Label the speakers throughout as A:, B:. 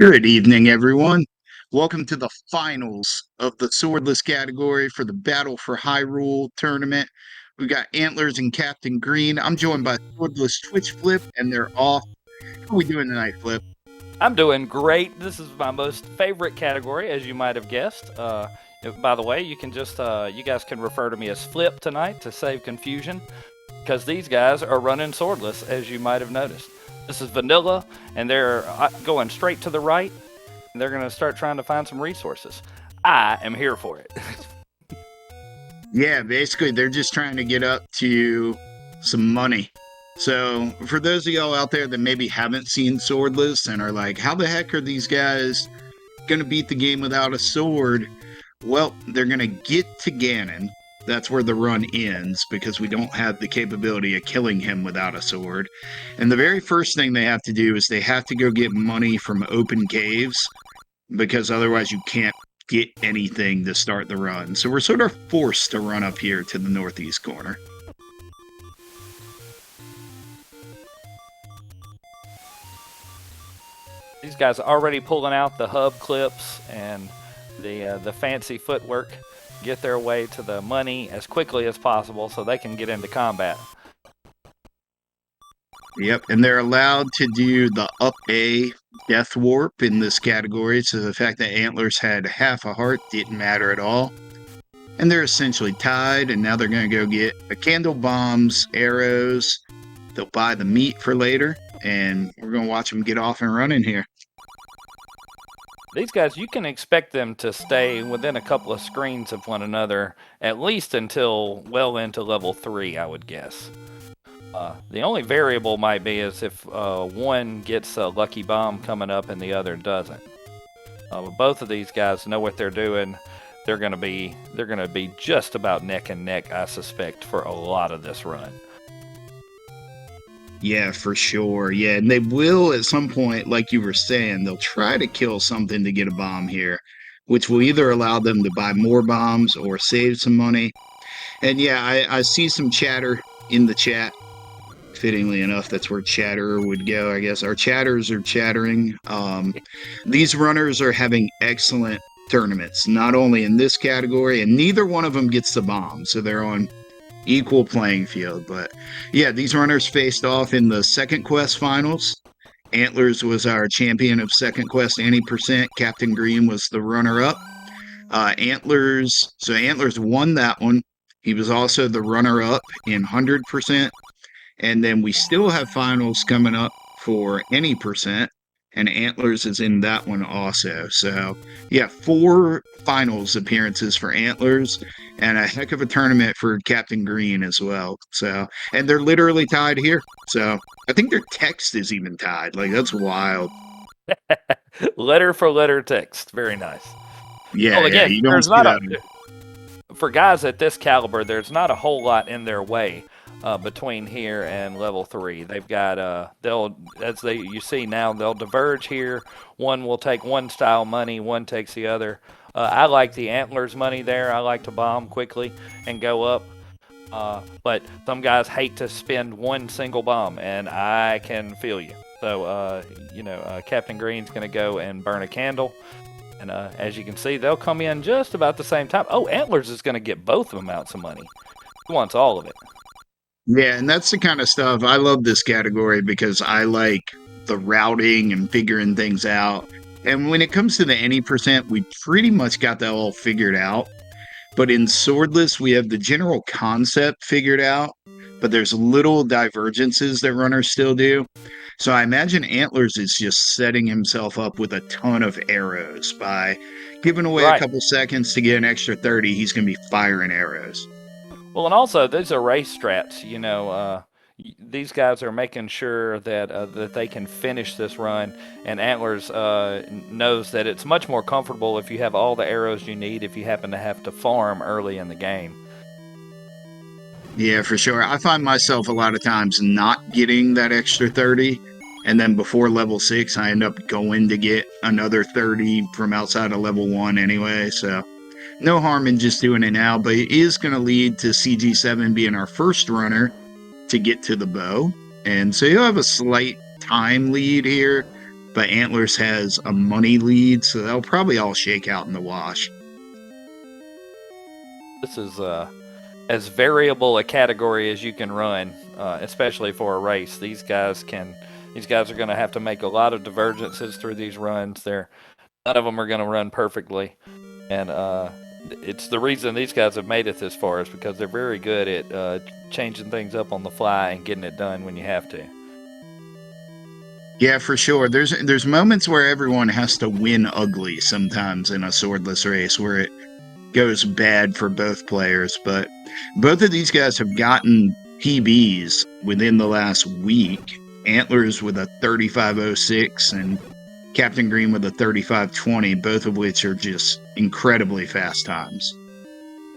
A: Good evening, everyone. Welcome to the finals of the Swordless category for the Battle for Hyrule tournament. We got Antlers and Captain Green. I'm joined by Swordless Twitch Flip, and they're off. How are we doing tonight, Flip?
B: I'm doing great. This is my most favorite category, as you might have guessed. By the way, you guys can refer to me as Flip tonight to save confusion, because these guys are running swordless, as you might have noticed. This is vanilla, and they're going straight to the right, and they're going to start trying to find some resources. I am here for it.
A: Yeah, basically, they're just trying to get up to some money. So, for those of y'all out there that maybe haven't seen Swordless and are like, how the heck are these guys going to beat the game without a sword? Well, they're going to get to Ganon. That's where the run ends because we don't have the capability of killing him without a sword. And the very first thing they have to do is they have to go get money from open caves because otherwise you can't get anything to start the run. So we're sort of forced to run up here to the northeast corner.
B: These guys are already pulling out the hub clips and the fancy footwork, get their way to the money as quickly as possible so they can get into combat.
A: Yep, and they're allowed to do the up A death warp in this category, so the fact that Antlers had half a heart didn't matter at all. And they're essentially tied, and now they're going to go get the candle bombs, arrows. They'll buy the meat for later, and we're going to watch them get off and running here.
B: These guys, you can expect them to stay within a couple of screens of one another, at least until well into level 3, I would guess. The only variable might be is if one gets a lucky bomb coming up and the other doesn't. Both of these guys know what they're doing. They're going to be just about neck and neck, I suspect, for a lot of this run.
A: Yeah, for sure. Yeah, and they will at some point, like you were saying, they'll try to kill something to get a bomb here, which will either allow them to buy more bombs or save some money. And yeah, I see some chatter in the chat. Fittingly enough, that's where chatter would go, I guess. Our chatters are chattering. These runners are having excellent tournaments, not only in this category, and neither one of them gets the bomb, so they're on equal playing field. But yeah, these runners faced off in the second quest finals. Antlers was our champion of second quest, 80%. Captain Green was the runner-up. Antlers won that one. He was also the runner-up in 100%. And then we still have finals coming up for any percent, and Antlers is in that one also. So, yeah, 4 finals appearances for Antlers, and a heck of a tournament for Captain Green as well. So, and they're literally tied here. So, I think their text is even tied. Like, that's wild.
B: Letter for letter text. Very nice.
A: Yeah,
B: well, again,
A: yeah, you don't see that.
B: For guys at this caliber, there's not a whole lot in their way. Between here and level 3, they've got you see now, they'll diverge here. One will take one style money, one takes the other. I like the Antlers money there. I like to bomb quickly and go up. But some guys hate to spend one single bomb, and I can feel you. So Captain Green's going to go and burn a candle. And as you can see, they'll come in just about the same time. Oh, Antlers is going to get both amounts of money. He wants all of it.
A: Yeah, and that's the kind of stuff I love this category because I like the routing and figuring things out. And when it comes to the any percent, we pretty much got that all figured out. But in Swordless, we have the general concept figured out, but there's little divergences that runners still do. So I imagine Antlers is just setting himself up with a ton of arrows by giving away a couple seconds to get an extra 30. He's going to be firing arrows.
B: Well, and also these are race strats. These guys are making sure that they can finish this run. And Antlers knows that it's much more comfortable if you have all the arrows you need if you happen to have to farm early in the game.
A: Yeah, for sure. I find myself a lot of times not getting that extra 30. And then before level 6, I end up going to get another 30 from outside of level 1 anyway. So no harm in just doing it now, but it is going to lead to CG7 being our first runner to get to the bow. And so you'll have a slight time lead here. but Antlers has a money lead, so they'll probably all shake out in the wash.
B: This is as variable a category as you can run, especially for a race. These guys are going to have to make a lot of divergences through these runs. None of them are going to run perfectly, and it's the reason these guys have made it this far is because they're very good at changing things up on the fly and getting it done when you have to.
A: Yeah, for sure. There's moments where everyone has to win ugly sometimes in a swordless race where it goes bad for both players, but both of these guys have gotten PBs within the last week. Antlers with a 35.06 and Captain Green with a 35.20, both of which are just incredibly fast times.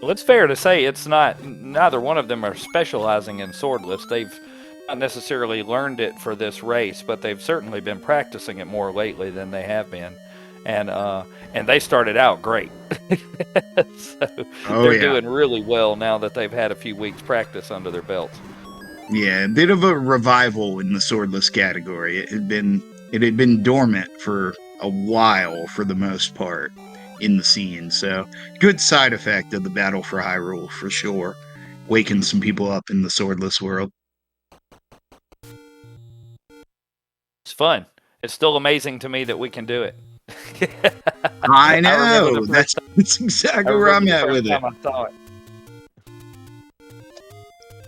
B: Well, it's fair to say neither one of them are specializing in swordless. They've not necessarily learned it for this race, but they've certainly been practicing it more lately than they have been. And they started out great. So they're doing really well now that they've had a few weeks practice under their belts.
A: Yeah, a bit of a revival in the swordless category. It had been dormant for a while for the most part in the scene. So good side effect of the battle for Hyrule for sure. Waking some people up in the swordless world.
B: It's fun. It's still amazing to me that we can do it.
A: I know. That's exactly where I'm at with it.
B: I saw it.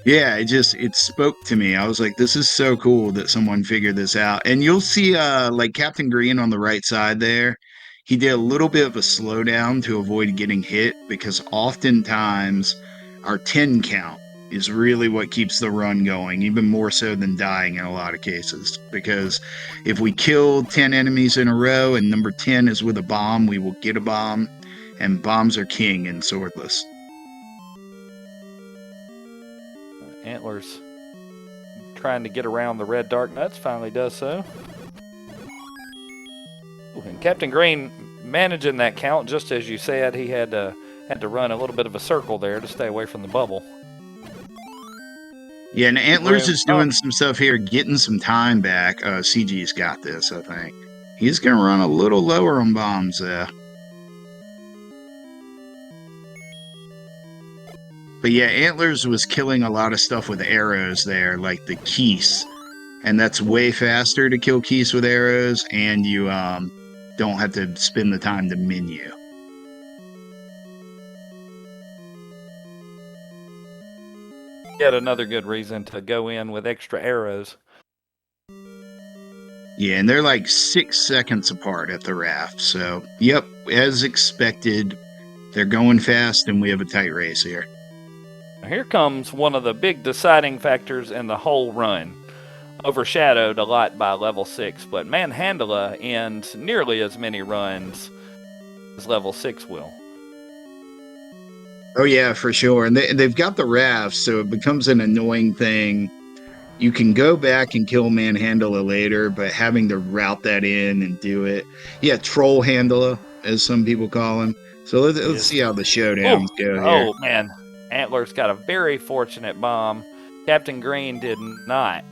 A: Yeah, it spoke to me. I was like, this is so cool that someone figured this out. And you'll see like Captain Green on the right side there. He did a little bit of a slowdown to avoid getting hit because oftentimes our 10 count is really what keeps the run going, even more so than dying in a lot of cases. Because if we kill 10 enemies in a row and number 10 is with a bomb, we will get a bomb. And bombs are king in Swordless.
B: Antlers trying to get around the red dark nuts, finally does so. Ooh, and Captain Green managing that count, just as you said, he had to run a little bit of a circle there to stay away from the bubble.
A: Yeah, and Antlers is doing some stuff here, getting some time back. CG's got this, I think. He's going to run a little lower on bombs there. But yeah, Antlers was killing a lot of stuff with arrows there, like the Keese. And that's way faster to kill Keese with arrows, and you don't have to spend the time to menu.
B: Yet another good reason to go in with extra arrows.
A: Yeah, and they're like 6 seconds apart at the raft. So, yep, as expected, they're going fast, and we have a tight race here.
B: Here comes one of the big deciding factors in the whole run. Overshadowed a lot by level 6, but Manhandla ends nearly as many runs as level 6 will.
A: Oh yeah, for sure. And they've got the rafts, so it becomes an annoying thing. You can go back and kill Manhandla later, but having to route that in and do it. Yeah, Troll Handla, as some people call him. So let's see how the showdowns go here.
B: Oh, man. Antler's got a very fortunate bomb. Captain Green did not.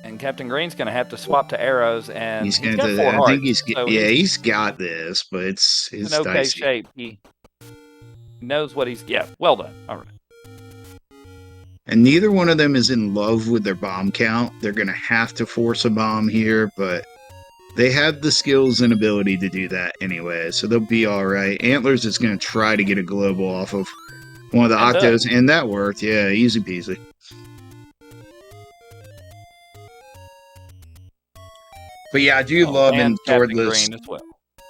B: And Captain Green's going to have to swap to arrows, and he's got 4 hearts.
A: I think he's got this, but it's
B: in okay
A: dicey.
B: Shape. He knows what he's... Yeah, well done. All right.
A: And neither one of them is in love with their bomb count. They're going to have to force a bomb here, but they have the skills and ability to do that anyway, so they'll be all right. Antlers is going to try to get a global off of one of the octos, and that worked. Yeah, easy peasy. But yeah, I do love in Swordless.
B: Well.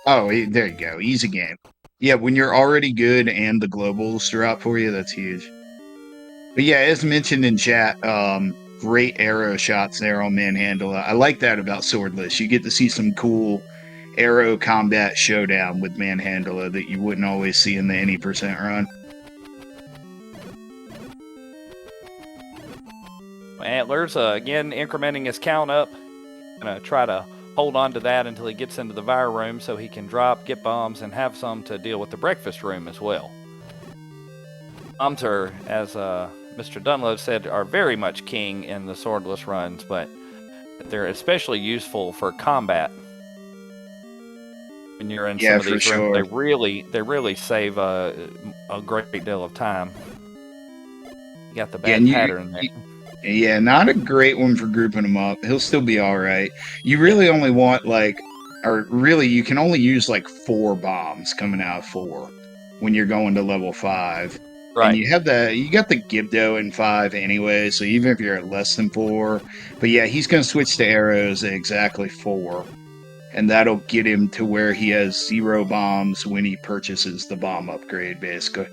A: Oh, there you go. Easy game. Yeah, when you're already good and the globals drop for you, that's huge. But yeah, as mentioned in chat, great arrow shots there on Manhandla. I like that about Swordless. You get to see some cool arrow combat showdown with Manhandla that you wouldn't always see in the any percent run.
B: Antlers, again, incrementing his count up. Gonna try to hold on to that until he gets into the fire room so he can drop, get bombs, and have some to deal with the breakfast room as well. Bombs are, as Mr. Dunlop said, are very much king in the swordless runs, but They're especially useful for combat. When you're in some
A: Yeah,
B: of
A: for
B: these rooms,
A: sure.
B: they really save a great deal of time. You got the
A: Yeah,
B: bad pattern there.
A: yeah, not a great one for grouping him up. He'll still be all right. You
B: Yeah,
A: really only want like, or really, you can only use like 4 bombs coming out of 4 when you're going to level 5. And
B: right.
A: you got the Gibdo in 5 anyway, so even if you're at less than 4, but yeah, he's going to switch to arrows at exactly 4, and that'll get him to where he has 0 bombs when he purchases the bomb upgrade, basically.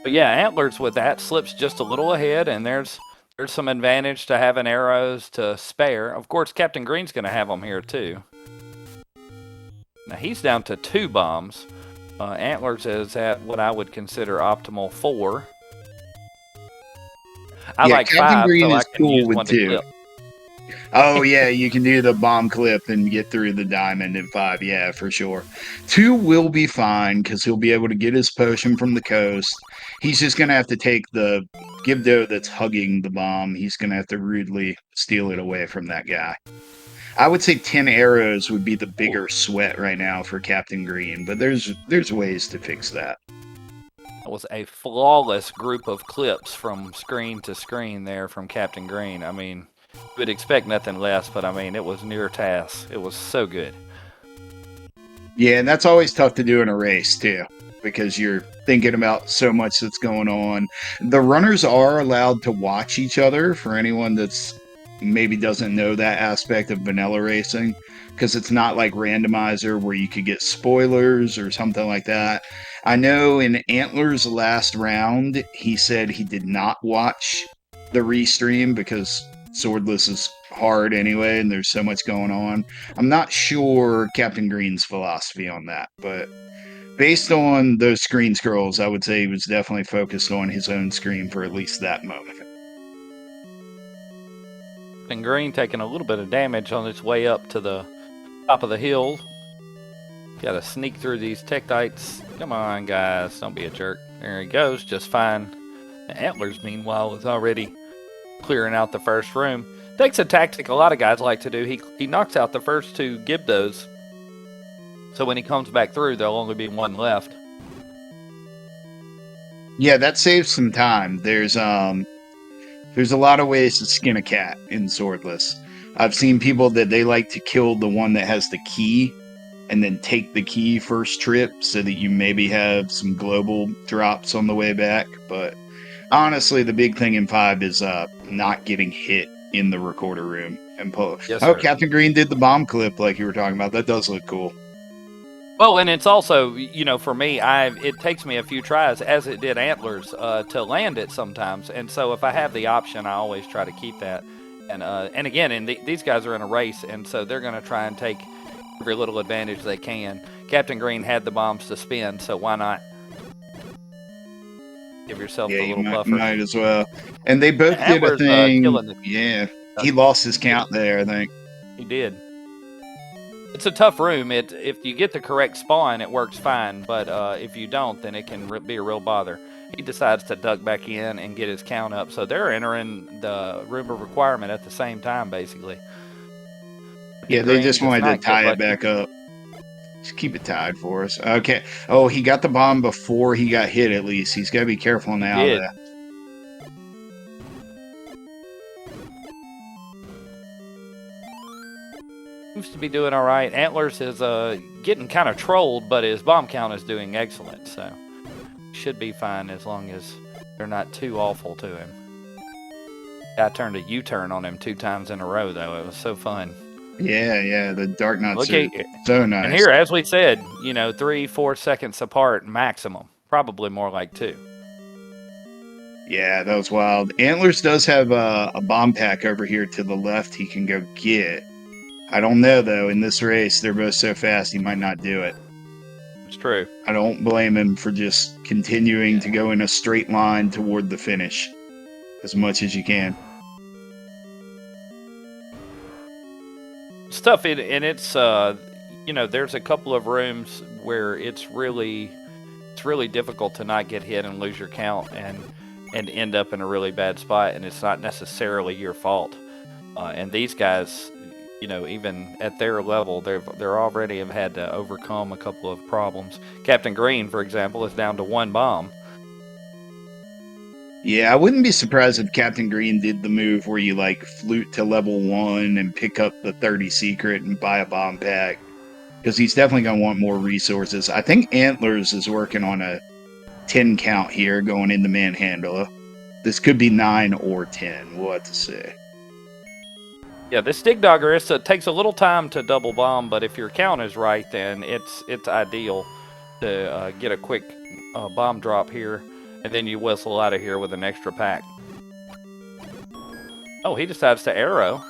B: But yeah, Antlers with that slips just a little ahead, and there's some advantage to having arrows to spare. Of course, Captain Green's going to have them here too. Now he's down to 2 bombs. Antlers is at what I would consider optimal 4. I
A: Yeah,
B: like
A: Captain
B: 5,
A: Green
B: so I
A: is
B: can
A: cool
B: use
A: with
B: one to
A: 2.
B: clip.
A: Oh yeah, you can do the bomb clip and get through the diamond in 5. Yeah, for sure. 2 will be fine because he'll be able to get his potion from the coast. He's just gonna have to take the Gibdo that's hugging the bomb. He's gonna have to rudely steal it away from that guy. I would say 10 arrows would be the bigger sweat right now for Captain Green, but there's ways to fix that.
B: It was a flawless group of clips from screen to screen there from Captain Green. I mean, you would expect nothing less, but I mean, it was near task. It was so good.
A: Yeah, and that's always tough to do in a race too, because you're thinking about so much that's going on. The runners are allowed to watch each other for anyone that's maybe doesn't know that aspect of vanilla racing, because it's not like randomizer where you could get spoilers or something like that. I know in Antler's last round, he said he did not watch the restream because Swordless is hard anyway, and there's so much going on. I'm not sure Captain Green's philosophy on that, but based on those screen scrolls, I would say he was definitely focused on his own screen for at least that moment.
B: And Green taking a little bit of damage on its way up to the top of the hill. Got to sneak through these Tektites. Come on, guys, don't be a jerk. There he goes, just fine. The Antlers, meanwhile, is already clearing out the first room. Takes a tactic a lot of guys like to do. He knocks out the first 2 Gibdos, so when he comes back through, there'll only be 1 left.
A: Yeah, that saves some time. There's a lot of ways to skin a cat in Swordless. I've seen people that they like to kill the one that has the key and then take the key first trip so that you maybe have some global drops on the way back. But honestly, the big thing in 5 is not getting hit in the recorder room and pull.
B: Yes,
A: Oh,
B: sir.
A: Captain Green did the bomb clip like you were talking about. That does look cool.
B: Well, and it's also, for me, it takes me a few tries, as it did Antlers, to land it sometimes. And so if I have the option, I always try to keep that. And again, these guys are in a race, and so they're going to try and take every little advantage they can. Captain Green had the bombs to spin, so why not give yourself
A: Yeah,
B: a
A: you
B: little buffer?
A: might as well. And they both did a
B: Antlers
A: thing.
B: killing the.
A: Yeah, he lost his count there, I think.
B: He did. It's a tough room. If you get the correct spawn, it works fine. But if you don't, then it can be a real bother. He decides to duck back in and get his count up. So they're entering the room of requirement at the same time, basically.
A: Yeah, they just wanted to tie it back up. Just keep it tied for us. Okay. Oh, he got the bomb before he got hit, at least. He's got to be careful now.
B: He did. Seems to be doing all right. Antlers is getting kind of trolled, but his bomb count is doing excellent. So should be fine as long as they're not too awful to him. I turned a U-turn on him 2 times in a row, though. It was so fun.
A: Yeah, the Dark Knights are so nice.
B: And here, as we said, 3-4 seconds apart maximum. Probably more like 2.
A: Yeah, that was wild. Antlers does have a bomb pack over here to the left he can go get. I don't know, though. In this race, they're both so fast, he might not do it.
B: It's true.
A: I don't blame him for just continuing to go in a straight line toward the finish as much as you can.
B: Stuff, and it's, there's a couple of rooms where it's really difficult to not get hit and lose your count and end up in a really bad spot, and it's not necessarily your fault. And these guys, you know, even at their level, they're already have had to overcome a couple of problems. Captain Green, for example, is down to 1 bomb.
A: Yeah, I wouldn't be surprised if Captain Green did the move where you like flute to level 1 and pick up the 30 secret and buy a bomb pack. Because he's definitely going to want more resources. I think Antlerz is working on a 10 count here going into Manhandle. This could be 9 or 10. We'll have to see.
B: Yeah, this Dig Dogger takes a little time to double bomb, but if your count is right, then it's ideal to get a quick bomb drop here, and then you whistle out of here with an extra pack. Oh, he decides to arrow.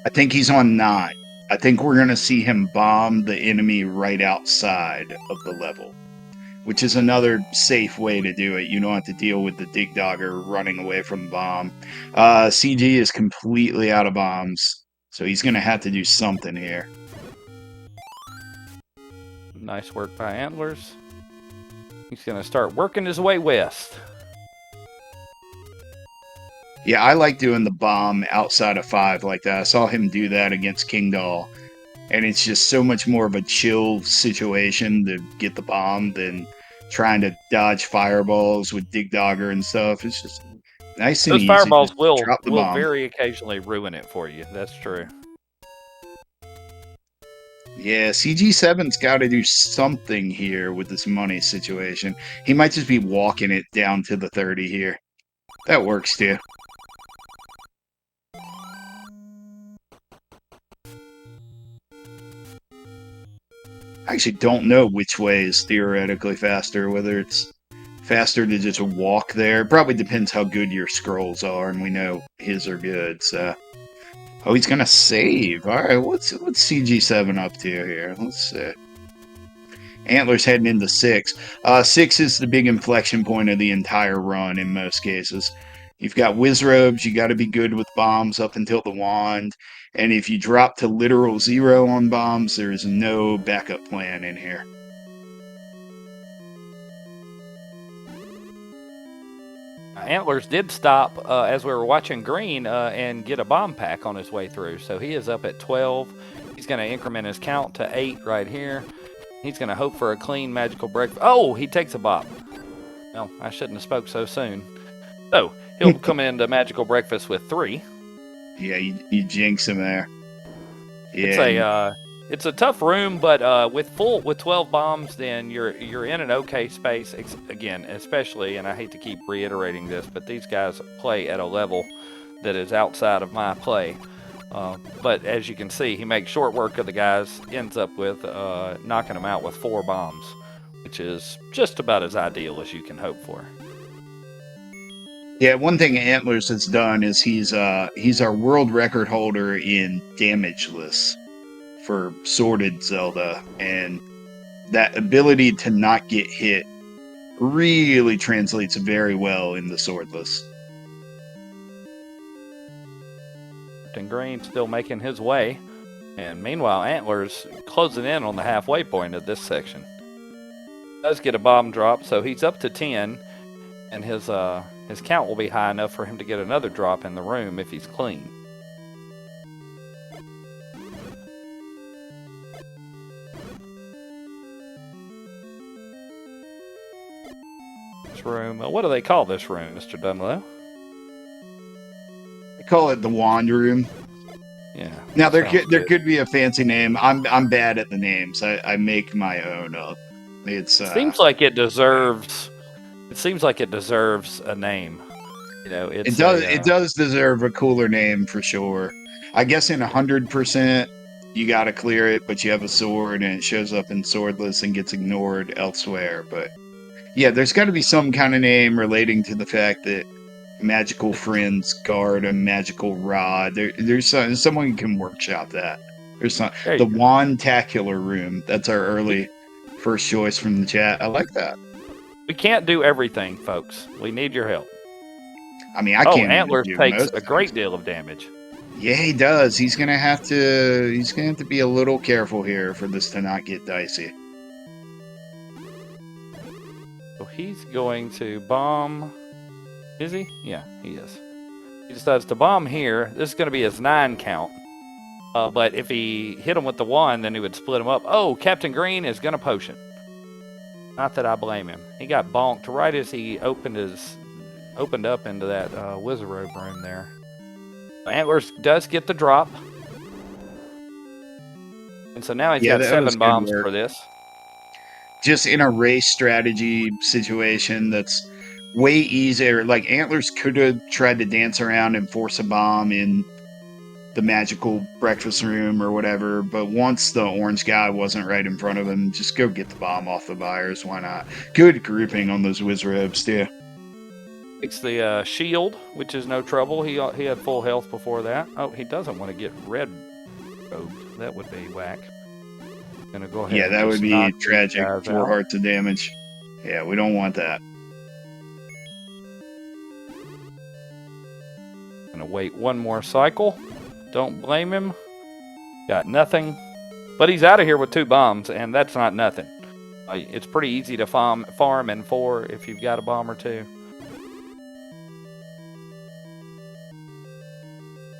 A: I think he's on 9. I think we're going to see him bomb the enemy right outside of the level, which is another safe way to do it. You don't have to deal with the Dig Dogger running away from the bomb. CG is completely out of bombs, so he's going to have to do something here.
B: Nice work by Antlerz. He's going to start working his way west.
A: Yeah, I like doing the bomb outside of 5 like that. I saw him do that against King Doll, and it's just so much more of a chill situation to get the bomb than trying to dodge fireballs with Dig Dogger and stuff. It's just nice and
B: Those
A: easy.
B: fireballs
A: Just
B: will
A: drop the bomb.
B: very occasionally ruin it for you. That's true.
A: Yeah, CG7's got to do something here with this money situation. He might just be walking it down to the 30 here. That works too. I actually don't know which way is theoretically faster, whether it's faster to just walk there. It probably depends how good your scrolls are, and we know his are good, so... Oh, he's gonna save. Alright, what's CG7 up to here? Let's see. Antler's heading into 6. 6 is the big inflection point of the entire run in most cases. You've got Wizrobes, you gotta be good with bombs up until the wand, and if you drop to literal 0 on bombs, there's no backup plan in here.
B: Antlerz did stop as we were watching Green and get a bomb pack on his way through. So he is up at 12. He's going to increment his count to 8 right here. He's going to hope for a clean magical breakfast. Oh, he takes a bop. Well, I shouldn't have spoke so soon. So he'll come into magical breakfast with 3.
A: Yeah, you jinx him there. Yeah.
B: It's a tough room, but with 12 bombs, then you're in an okay space. Again, especially, and I hate to keep reiterating this, but these guys play at a level that is outside of my play. But as you can see, he makes short work of the guys. Ends up with knocking them out with 4 bombs, which is just about as ideal as you can hope for.
A: Yeah, one thing Antlerz has done is he's our world record holder in damageless for sorted Zelda, and that ability to not get hit really translates very well in the Swordless.
B: Captain Green still making his way, and meanwhile Antlerz closing in on the halfway point of this section. Does get a bomb drop, so he's up to 10, and his count will be high enough for him to get another drop in the room if he's clean. Room. What do they call this room, Mr. Dunlow?
A: They call it the Wand Room.
B: Yeah.
A: Now there could be a fancy name. I'm bad at the names. I make my own up. It
B: seems like it deserves. It seems like it deserves a name. You know, it
A: does deserve a cooler name for sure. I guess in 100%, you got to clear it, but you have a sword and it shows up in Swordless and gets ignored elsewhere. But yeah, there's got to be some kind of name relating to the fact that magical friends guard a magical rod. There's someone who can workshop that. There's the Wand-tacular Room. That's our early first choice from the chat. I like that.
B: We can't do everything, folks. We need your help.
A: I mean, I can't.
B: Antlerz takes a great deal of damage.
A: Yeah, he does. He's gonna have to be a little careful here for this to not get dicey.
B: So he's going to bomb. Is he? Yeah, he is. He decides to bomb here. This is going to be his 9 count. But if he hit him with the 1, then he would split him up. Oh, Captain Green is going to potion. Not that I blame him. He got bonked right as he opened up into that Wizard Robe room there. Antlers does get the drop. And so now he's got 7 bombs for this.
A: Just in a race strategy situation that's way easier. Like, Antlers could have tried to dance around and force a bomb in the magical breakfast room or whatever, but once the orange guy wasn't right in front of him, just go get the bomb off the buyers. Why not? Good grouping on those Wizard Robes, too.
B: Takes the shield, which is no trouble. He had full health before that. Oh, he doesn't want to get red robe. That would be whack. Gonna go ahead.
A: Yeah, that would be tragic. 4 hearts of damage. Yeah, we don't want that.
B: Gonna wait one more cycle. Don't blame him. Got nothing. But he's out of here with 2 bombs, and that's not nothing. It's pretty easy to farm in 4 if you've got a bomb or 2.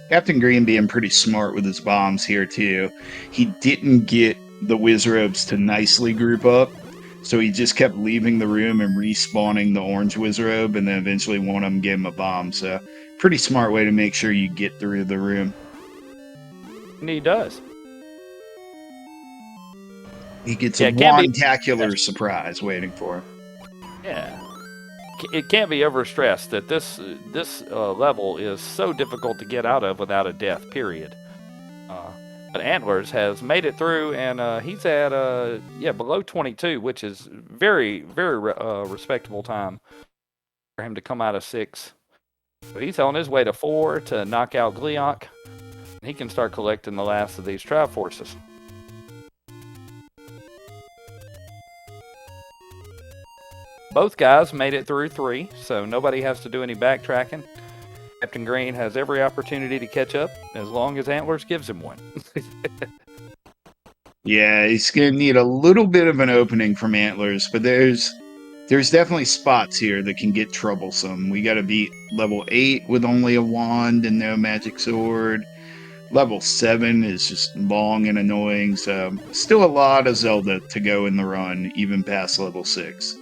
A: Captain Green being pretty smart with his bombs here, too. He didn't get the Wizard Robes to nicely group up, so he just kept leaving the room and respawning the orange Wizard Robe, and then eventually one of them gave him a bomb. So, pretty smart way to make sure you get through the room.
B: And he does.
A: He gets a one-tacular surprise waiting for him.
B: Yeah. It can't be overstressed that this level is so difficult to get out of without a death, period. But Antlers has made it through, and he's at below 22, which is very, very respectable time for him to come out of 6. So he's on his way to 4 to knock out Gleeok. He can start collecting the last of these Triforces. Both guys made it through 3, so nobody has to do any backtracking. Captain Green has every opportunity to catch up as long as Antlers gives him one.
A: Yeah, he's going to need a little bit of an opening from Antlers, but there's definitely spots here that can get troublesome. We got to beat level 8 with only a wand and no magic sword. Level 7 is just long and annoying, so still a lot of Zelda to go in the run, even past level 6.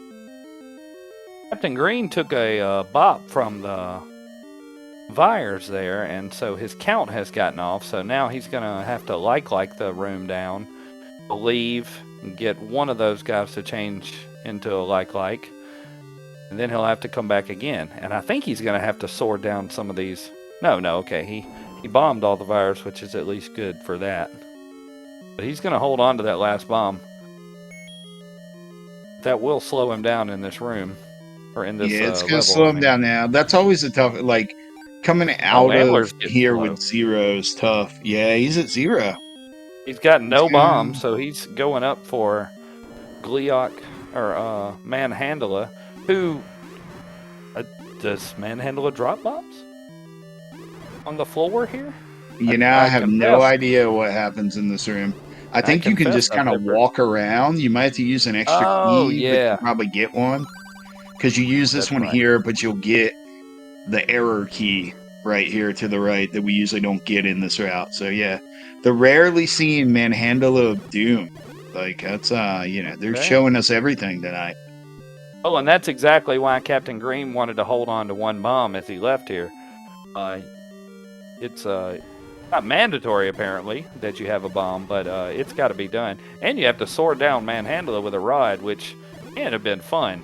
B: Captain Green took a bop from the Vyres there, and so his count has gotten off, so now he's going to have to like the room down, leave, and get one of those guys to change into a like, and then he'll have to come back again. And I think he's going to have to sword down some of these. No, okay, he bombed all the Vyres, which is at least good for that. But he's going to hold on to that last bomb. That will slow him down in this room. Or in this,
A: it's going to slow him down now. That's always a tough, like, coming out of here with 0 is tough. Yeah, he's at 0.
B: He's got no bombs, so he's going up for Gleeok, or Manhandla, who... does Manhandla drop bombs? On the floor here?
A: I have no idea what happens in this room. I think you can just kind of walk around. You might have to use an extra key, but you probably get one. Because you use this one here, but you'll get the error key right here to the right that we usually don't get in this route. So yeah, the rarely seen Manhandla of Doom. Like, that's, they're showing us everything tonight.
B: Oh, and that's exactly why Captain Green wanted to hold on to 1 bomb as he left here. It's not mandatory, apparently, that you have a bomb, but it's got to be done. And you have to sword down Manhandla with a rod, which can have been fun.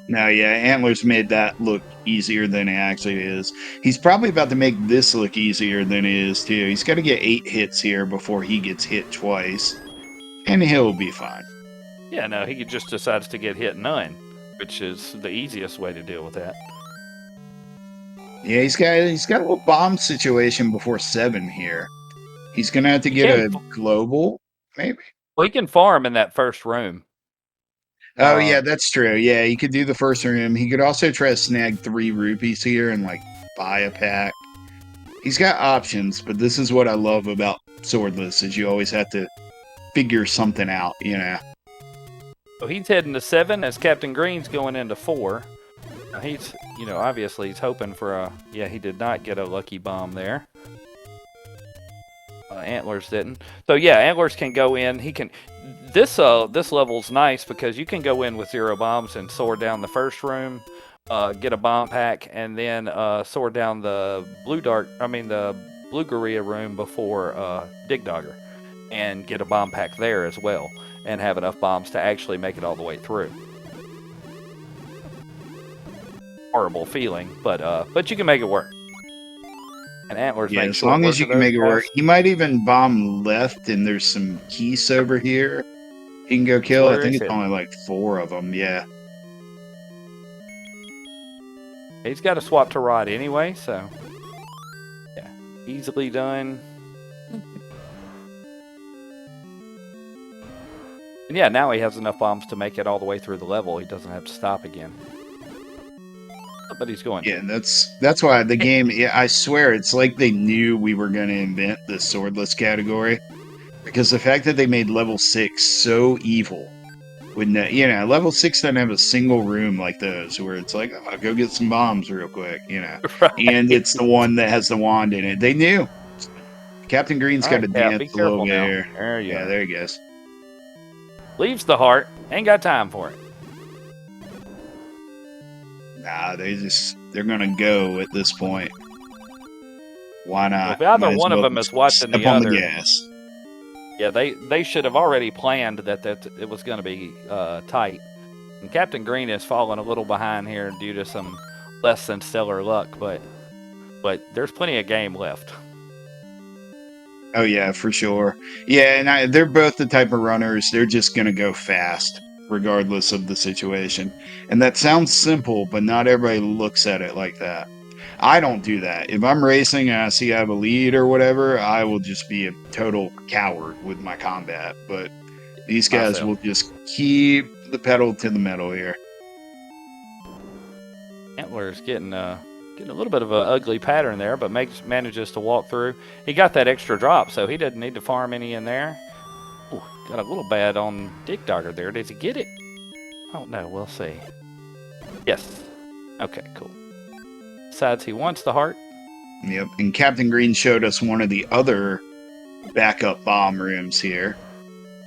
A: No, yeah, Antlers made that look easier than it actually is. He's probably about to make this look easier than it is, too. He's got to get 8 hits here before he gets hit twice. And he'll be fine.
B: Yeah, no, he just decides to get hit none, which is the easiest way to deal with that.
A: Yeah, he's got a little bomb situation before 7 here. He's going to have to get a global, maybe?
B: Well, he can farm in that first room.
A: Oh, yeah, that's true. Yeah, he could do the first room. He could also try to snag 3 rupees here and, like, buy a pack. He's got options, but this is what I love about Swordless, is you always have to figure something out,
B: So he's heading to 7 as Captain Green's going into 4. He's, obviously he's hoping for a. Yeah, he did not get a lucky bomb there. Antlerz didn't. So yeah, Antlerz can go in. He can. This level's nice because you can go in with 0 bombs and sword down the first room, get a bomb pack, and then sword down the the blue Gorilla room before Dig Dogger, and get a bomb pack there as well, and have enough bombs to actually make it all the way through. Horrible feeling, but you can make it work. And Antlerz,
A: yeah, as long as you can make it work. He might even bomb left, and there's some keys over here. He can go kill. I think it's only like 4 of them. Yeah.
B: He's got to swap to Rod anyway, so yeah, easily done. And yeah, now he has enough bombs to make it all the way through the level. He doesn't have to stop again. But he's going.
A: Yeah, that's why the game. Yeah, I swear it's like they knew we were going to invent the swordless category, because the fact that they made level 6 so evil, when level 6 doesn't have a single room like those where it's like, oh, go get some bombs real quick,
B: right.
A: And it's the one that has the wand in it. They knew. Captain Green's got to dance a little bit. There he goes.
B: Leaves the heart. Ain't got time for it.
A: Nah, they're gonna go at this point. Why not?
B: Well, if either one of them is watching the other,
A: the gas.
B: Yeah, they should have already planned that it was going to be tight. And Captain Green has fallen a little behind here due to some less than stellar luck, but there's plenty of game left.
A: Oh yeah, for sure. Yeah, and they're both the type of runners. They're just gonna go fast, regardless of the situation. And that sounds simple, but not everybody looks at it like that. I don't do that. If I'm racing and I see I have a lead or whatever, I will just be a total coward with my combat. But these guys will just keep the pedal to the metal here.
B: Antler's getting a little bit of an ugly pattern there, but manages to walk through. He got that extra drop, so he doesn't need to farm any in there. Ooh, got a little bad on Dig Dogger there. Did he get it? Oh, no, we'll see. Yes. Okay, cool. Decides he wants the heart.
A: Yep, and Captain Green showed us one of the other backup bomb rooms here.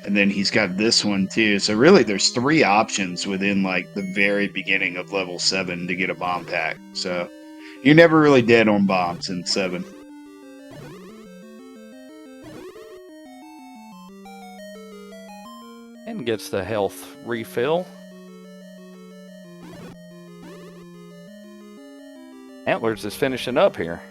A: And then he's got this one, too. So really, there's 3 options within, like, the very beginning of level 7 to get a bomb pack. So you're never really dead on bombs in 7.
B: And gets the health refill. Antlerz is finishing up here.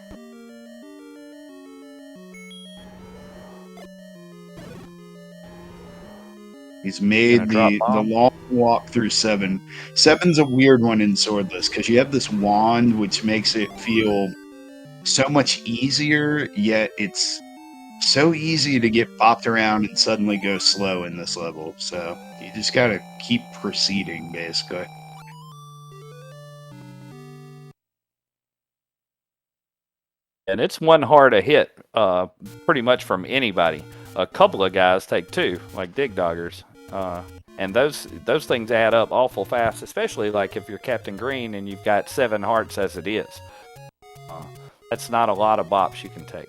A: He's made the long walk through 7. 7's a weird one in Swordless, because you have this wand, which makes it feel so much easier, yet it's so easy to get bopped around and suddenly go slow in this level. So you just gotta keep proceeding, basically.
B: And it's one hard a hit, pretty much from anybody. A couple of guys take 2, like Dig Doggers. And those things add up awful fast, especially like if you're Captain Green and you've got 7 hearts as it is. That's not a lot of bops you can take.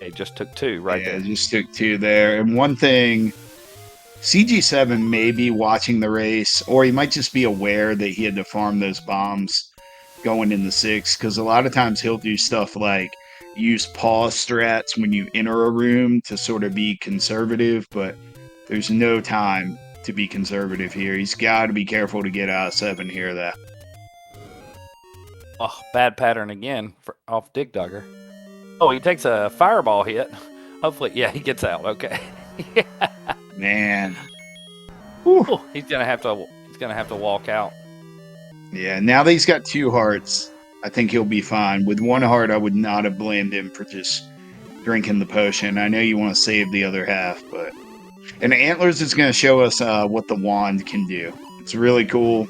B: He just took 2 right there.
A: Yeah, just took 2 there. And one thing, CG7 may be watching the race, or he might just be aware that he had to farm those bombs going in the 6, because a lot of times he'll do stuff like use pause strats when you enter a room to sort of be conservative, but there's no time to be conservative here. He's got to be careful to get out of 7 here, though.
B: Oh, bad pattern again off Dig Dogger. Oh, he takes a fireball hit. Hopefully, yeah, he gets out. Okay. Yeah.
A: Man.
B: Ooh, he's gonna have to walk out.
A: Yeah, now that he's got 2 hearts, I think he'll be fine. With 1 heart, I would not have blamed him for just drinking the potion. I know you want to save the other half, but... And Antlerz is going to show us what the wand can do. It's really cool.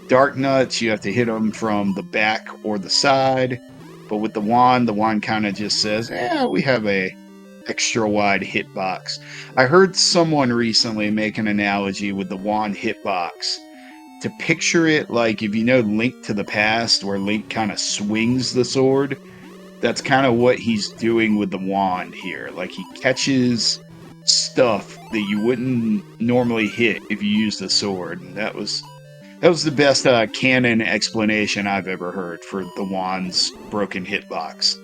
A: Dark Nuts, you have to hit them from the back or the side. But with the wand kind of just says, we have a extra wide hitbox. I heard someone recently make an analogy with the wand hitbox to picture it like if you know Link to the Past, where Link kind of swings the sword, that's kind of what he's doing with the wand here. Like he catches stuff that you wouldn't normally hit if you used a sword. And that was the best canon explanation I've ever heard for the wand's broken hitbox.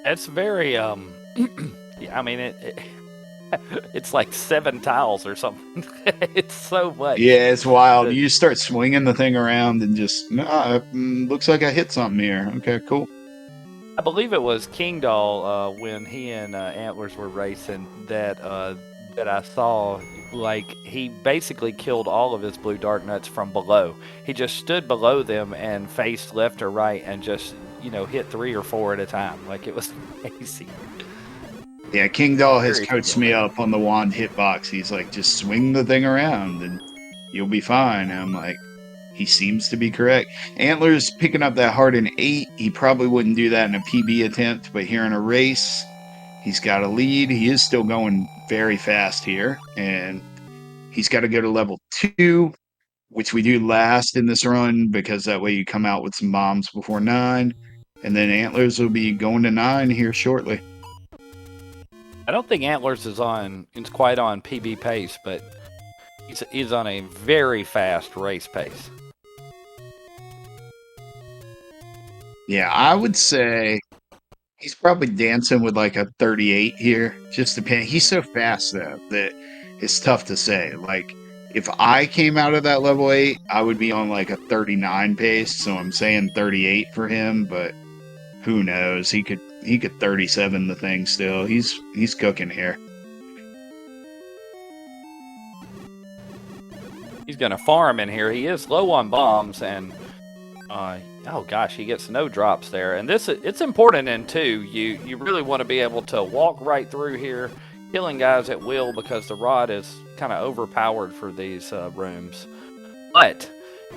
B: It's very yeah, I mean it's like 7 tiles or something. It's so much.
A: Yeah, it's wild. You just start swinging the thing around and just looks like I hit something here. Okay, cool.
B: I believe it was King Doll when he and Antlers were racing that I saw. Like he basically killed all of his blue dark nuts from below. He just stood below them and faced left or right and just hit 3 or 4 at a time. Like it was crazy.
A: Yeah, King Doll has coached me up on the wand hitbox. He's like, just swing the thing around and you'll be fine. And I'm like, he seems to be correct. Antler's picking up that hard in 8. He probably wouldn't do that in a PB attempt, but here in a race, he's got a lead. He is still going very fast here, and he's got to go to level 2, which we do last in this run because that way you come out with some bombs before 9, and then Antlers will be going to 9 here shortly.
B: I don't think Antlers is quite on PB pace, but he's on a very fast race pace.
A: Yeah, I would say he's probably dancing with like a 38 here. Just depending. He's so fast though that it's tough to say. Like if I came out of that level 8, I would be on like a 39 pace. So I'm saying 38 for him, but who knows? He could 37 the thing still. He's cooking here.
B: He's gonna farm in here. He is low on bombs, and oh gosh, he gets no drops there. And it's important in 2. You really want to be able to walk right through here, killing guys at will because the rod is kind of overpowered for these rooms. But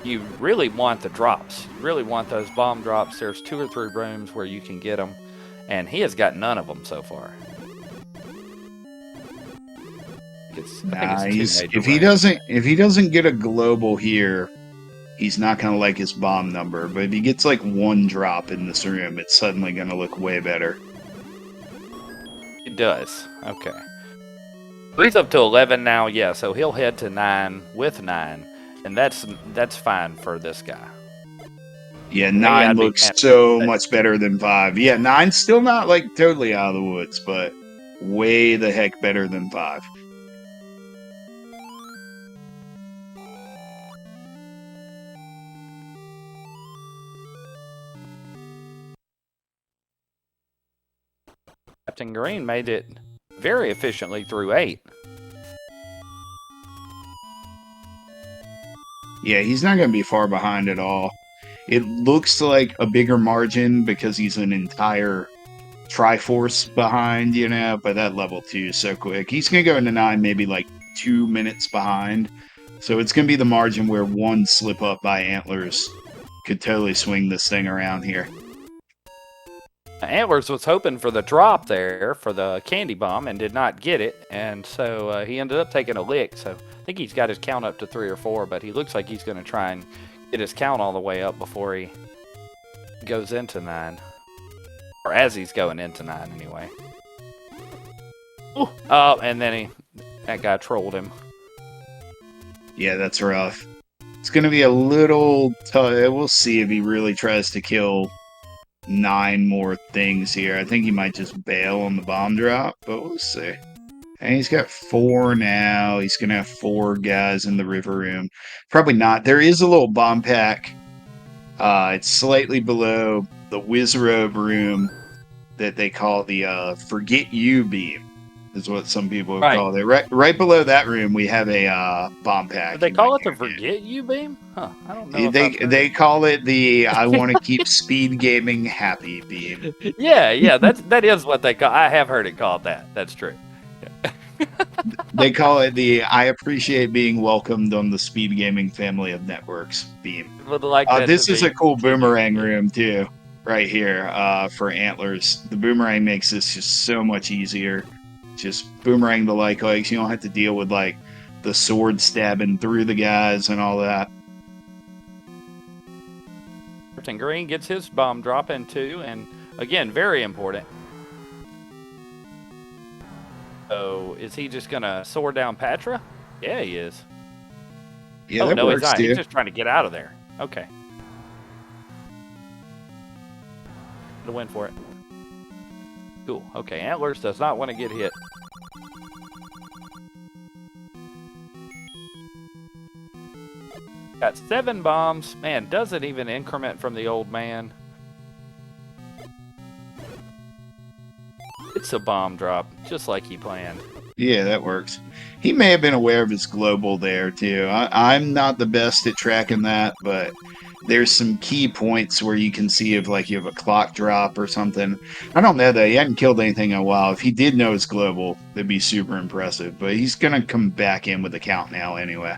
B: you really want the drops. You really want those bomb drops. There's 2 or 3 rooms where you can get them, and he has got none of them so far.
A: Nice. If he doesn't get a global here, he's not going to like his bomb number. But if he gets like 1 drop in this room, it's suddenly going to look way better.
B: It does. Okay. He's up to 11 now. Yeah, so he'll head to 9 with 9, and that's fine for this guy.
A: Yeah, 9 looks so much better than 5. Yeah, 9's still not like totally out of the woods, but way the heck better than 5.
B: Captain Green made it very efficiently through 8.
A: Yeah, he's not going to be far behind at all. It looks like a bigger margin because he's an entire Triforce behind, but that level 2 is so quick. He's going to go into 9 maybe like 2 minutes behind. So it's going to be the margin where 1 slip up by Antlers could totally swing this thing around here.
B: Antlers was hoping for the drop there for the candy bomb and did not get it, and so he ended up taking a lick. So I think he's got his count up to 3 or 4, but he looks like he's going to try and get his count all the way up before he goes into 9. Or as he's going into 9, anyway. Ooh. Oh, and then that guy trolled him.
A: Yeah, that's rough. It's going to be a little tough. We'll see if he really tries to kill 9 more things here. I think he might just bail on the bomb drop, but we'll see. And he's got 4 now. He's going to have 4 guys in the river room. Probably not. There is a little bomb pack. It's slightly below the Wizrobe room that they call the Forget You beam, is what some people have called it. Right below that room, we have a bomb pack.
B: Did they call it the Forget You beam? Huh, I don't know.
A: They call it the I want to keep speed gaming happy beam.
B: Yeah, that is what they call. I have heard it called that. That's true. Yeah.
A: They call it the I appreciate being welcomed on the speed gaming family of networks beam. This is a cool boomerang room too, right here for Antlers. The boomerang makes this just so much easier. Just boomerang the like. You don't have to deal with like the sword stabbing through the guys and all that.
B: Captain Green gets his bomb drop in too, and again, very important. So, is he just gonna sword down Patra? Yeah, he is.
A: Yeah,
B: oh,
A: that
B: no,
A: works,
B: he's not.
A: too.
B: He's just trying to get out of there. Okay. To win for it. Cool. Okay, Antlers does not want to get hit. Got 7 bombs. Man, doesn't even increment from the old man. It's a bomb drop, just like he planned.
A: Yeah, that works. He may have been aware of his global there, too. I'm not the best at tracking that, but there's some key points where you can see if, like, you have a clock drop or something. I don't know, though. He hadn't killed anything in a while. If he did know his global, that'd be super impressive. But he's going to come back in with the count now anyway.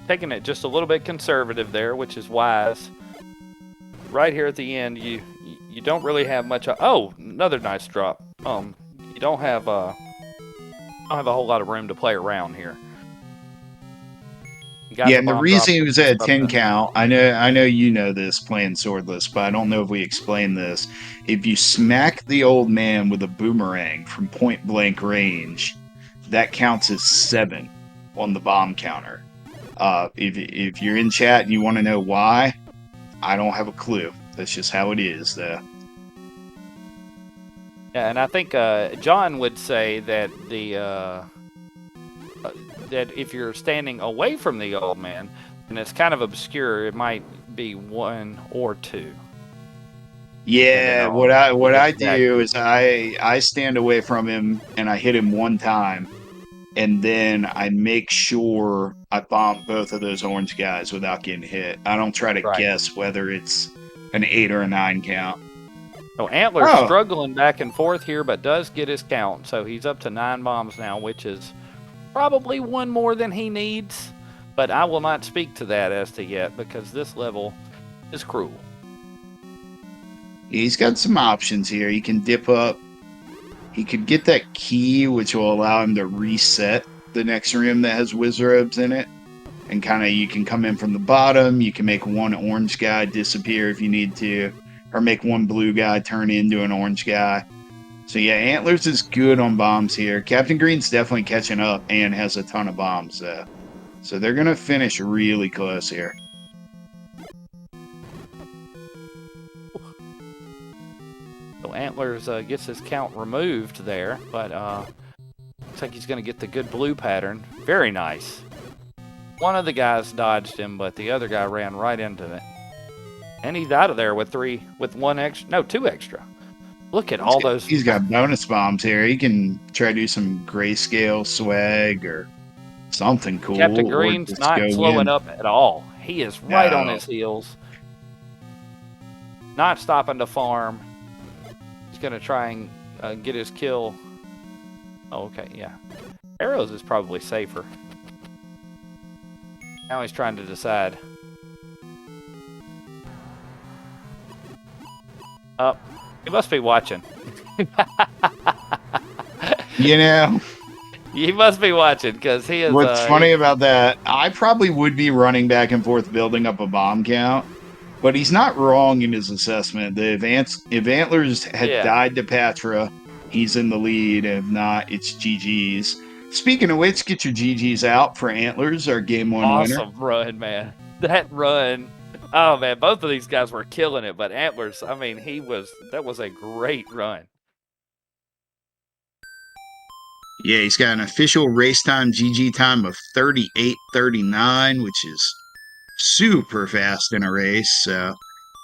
B: Taking it just a little bit conservative there, which is wise. Right here at the end, you don't really have much. Oh, another nice drop. You don't have a whole lot of room to play around here.
A: Yeah, and the reason he was at a 10 count, I know you know this playing Swordless, but I don't know if we explained this. If you smack the old man with a boomerang from point blank range, that counts as 7 on the bomb counter. If you're in chat and you want to know why, I don't have a clue. That's just how it is, though.
B: Yeah, and I think John would say that that if you're standing away from the old man, and it's kind of obscure, it might be 1 or 2.
A: Yeah, what I do is I stand away from him and I hit him 1 time, and then I make sure I bomb both of those orange guys without getting hit. I don't try to guess whether it's an 8 or a 9 count.
B: So Antler's struggling back and forth here, but does get his count. So he's up to 9 bombs now, which is probably 1 more than he needs. But I will not speak to that as to yet, because this level is cruel.
A: He's got some options here. He can dip up. He could get that key, which will allow him to reset the next room that has wizards in it. And kind of, you can come in from the bottom. You can make 1 orange guy disappear if you need to. Or make 1 blue guy turn into an orange guy. So yeah, Antlers is good on bombs here. Captain Green's definitely catching up and has a ton of bombs. So they're going to finish really close here.
B: So Antlers gets his count removed there, but looks like he's going to get the good blue pattern. Very nice. One of the guys dodged him, but the other guy ran right into it. And he's out of there with 2 extra. Look at all those.
A: He's got bonus bombs here. He can try to do some grayscale swag or something cool.
B: Captain Green's not slowing up at all. He is right on his heels. Not stopping to farm. He's going to try and get his kill. Oh, okay, yeah. Arrows is probably safer. Now he's trying to decide. He must be watching.
A: You know,
B: he must be watching because he is.
A: What's funny about that, I probably would be running back and forth building up a bomb count, but he's not wrong in his assessment. If Antlers had died to Patra, he's in the lead. If not, it's GG's. Speaking of which, get your GG's out for Antlers, our game 1 winner.
B: Awesome run, man. That run. Oh, man, both of these guys were killing it, but Antlers, I mean, that was a great run.
A: Yeah, he's got an official race time GG time of 38:39, which is super fast in a race. So,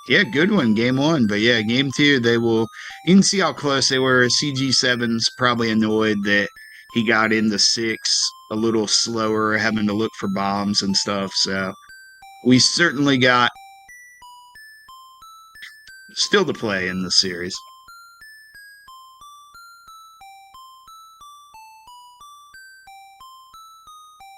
A: yeah, good one, game 1. But yeah, game 2, you can see how close they were. CG7's probably annoyed that he got into 6 a little slower, having to look for bombs and stuff. So, we certainly got still to play in the series.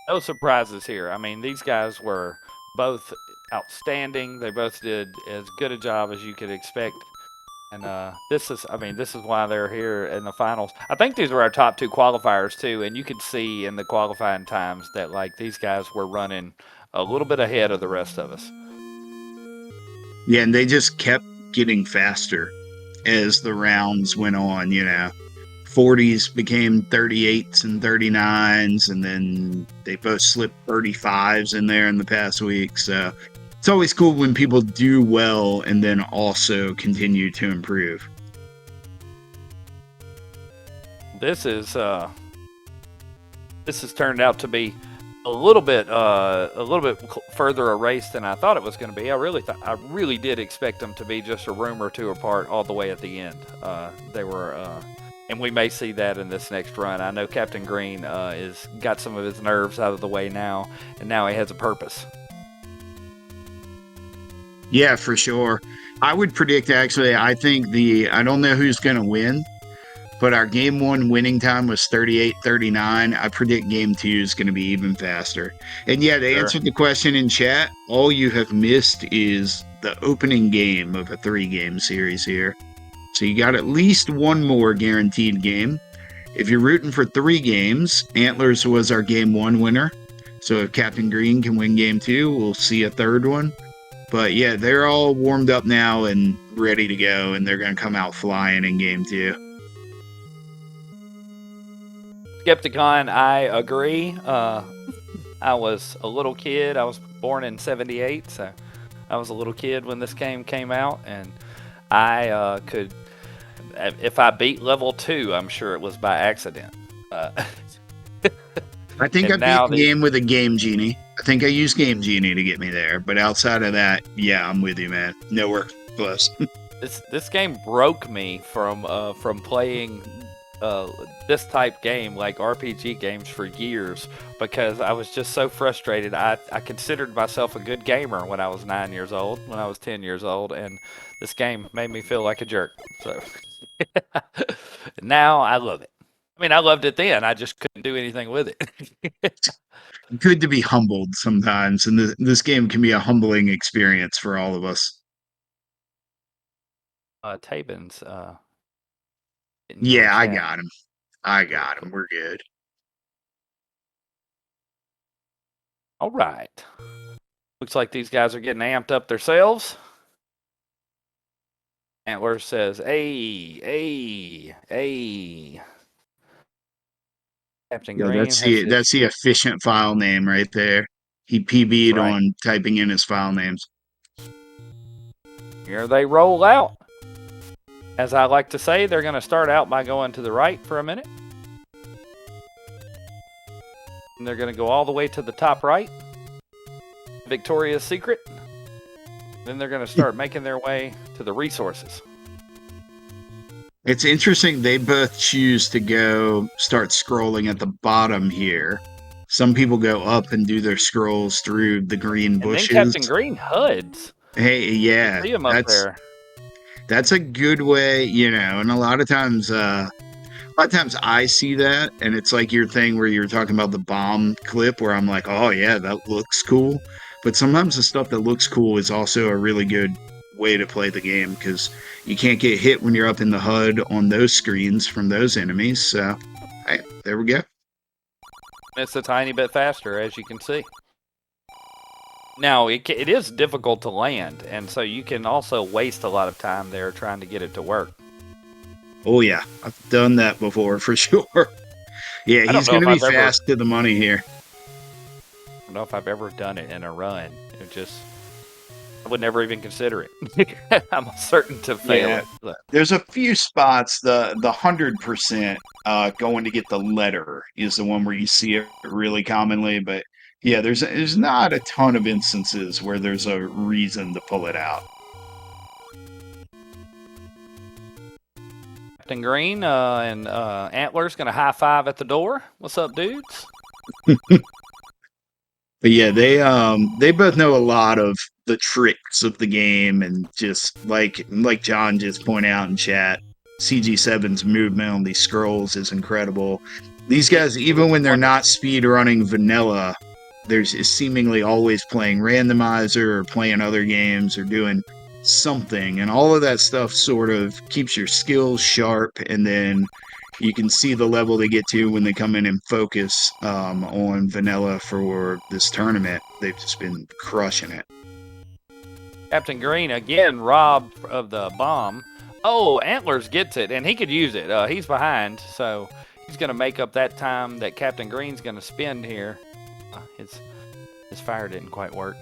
B: No surprises here. I mean, these guys were both outstanding. They both did as good a job as you could expect And this is, I mean, this is why they're here in the finals. I think these were our top 2 qualifiers too, and you could see in the qualifying times that like these guys were running a little bit ahead of the rest of us.
A: Yeah, and they just kept getting faster as the rounds went on, you know. 40s became 38s and 39s, and then they both slipped 35s in there in the past week. So it's always cool when people do well and then also continue to improve.
B: This has turned out to be a little bit further a race than I thought it was going to be. I really did expect them to be just a room or two apart all the way at the end. They were, and we may see that in this next run. I know Captain Green is got some of his nerves out of the way now, and now he has a purpose.
A: Yeah, for sure. I would predict, actually, I don't know who's going to win, but our game 1 winning time was 38-39. I predict game 2 is going to be even faster. And yeah, to answer the question in chat, all you have missed is the opening game of a 3-game series here. So you got at least one more guaranteed game. If you're rooting for 3 games, Antlers was our game 1 winner. So if Captain Green can win game 2, we'll see a 3rd one. But yeah, they're all warmed up now and ready to go, and they're going to come out flying in game 2.
B: Skepticon, I agree. I was a little kid. I was born in '78, so I was a little kid when this game came out, and I could, if I beat level 2, I'm sure it was by accident.
A: I think I beat the game with a Game Genie. I think I used Game Genie to get me there, but outside of that, yeah, I'm with you, man. Nowhere close.
B: This game broke me from playing this type game, like RPG games, for years, because I was just so frustrated. I considered myself a good gamer when I was 9 years old, when I was 10 years old, and this game made me feel like a jerk. So now I love it. I mean, I loved it then. I just couldn't do anything with it.
A: Good to be humbled sometimes, and this game can be a humbling experience for all of us.
B: Tabin's.
A: Yeah, I got him. We're good.
B: All right. Looks like these guys are getting amped up themselves. Antler says, hey. Captain Green.
A: That's the efficient file name right there. He PB'd on typing in his file names.
B: Here they roll out. As I like to say, they're going to start out by going to the right for a minute. And they're going to go all the way to the top right. Victoria's Secret. Then they're going to start making their way to the resources.
A: It's interesting. They both choose to go start scrolling at the bottom here. Some people go up and do their scrolls through the green bushes.
B: And then Captain Green HUDs.
A: Hey, yeah.
B: See him up there.
A: That's a good way, you know, and a lot of times I see that, and it's like your thing where you're talking about the bomb clip where I'm like, oh yeah, that looks cool. But sometimes the stuff that looks cool is also a really good way to play the game, because you can't get hit when you're up in the HUD on those screens from those enemies. So, hey, there we go.
B: It's a tiny bit faster, as you can see. Now, it is difficult to land, and so you can also waste a lot of time there trying to get it to work.
A: Oh, yeah. I've done that before, for sure. Yeah, he's going to be fast to the money here.
B: I don't know if I've ever done it in a run. I would never even consider it. I'm certain to fail it.
A: There's a few spots. The 100% going to get the letter is the one where you see it really commonly, but yeah, there's not a ton of instances where there's a reason to pull it out.
B: Captain Green and Antler's going to high five at the door. What's up, dudes?
A: But yeah, they both know a lot of the tricks of the game, and just like John just pointed out in chat, CG7's movement on these scrolls is incredible. These guys, even when they're not speed running vanilla, there's seemingly always playing randomizer or playing other games or doing something, and all of that stuff sort of keeps your skills sharp, and then you can see the level they get to when they come in and focus on vanilla for this tournament. They've just been crushing it.
B: Captain Green again robbed of the bomb. Oh, Antlerz gets it, and he could use it. He's behind, so he's going to make up that time that Captain Green's going to spend here. His fire didn't quite work.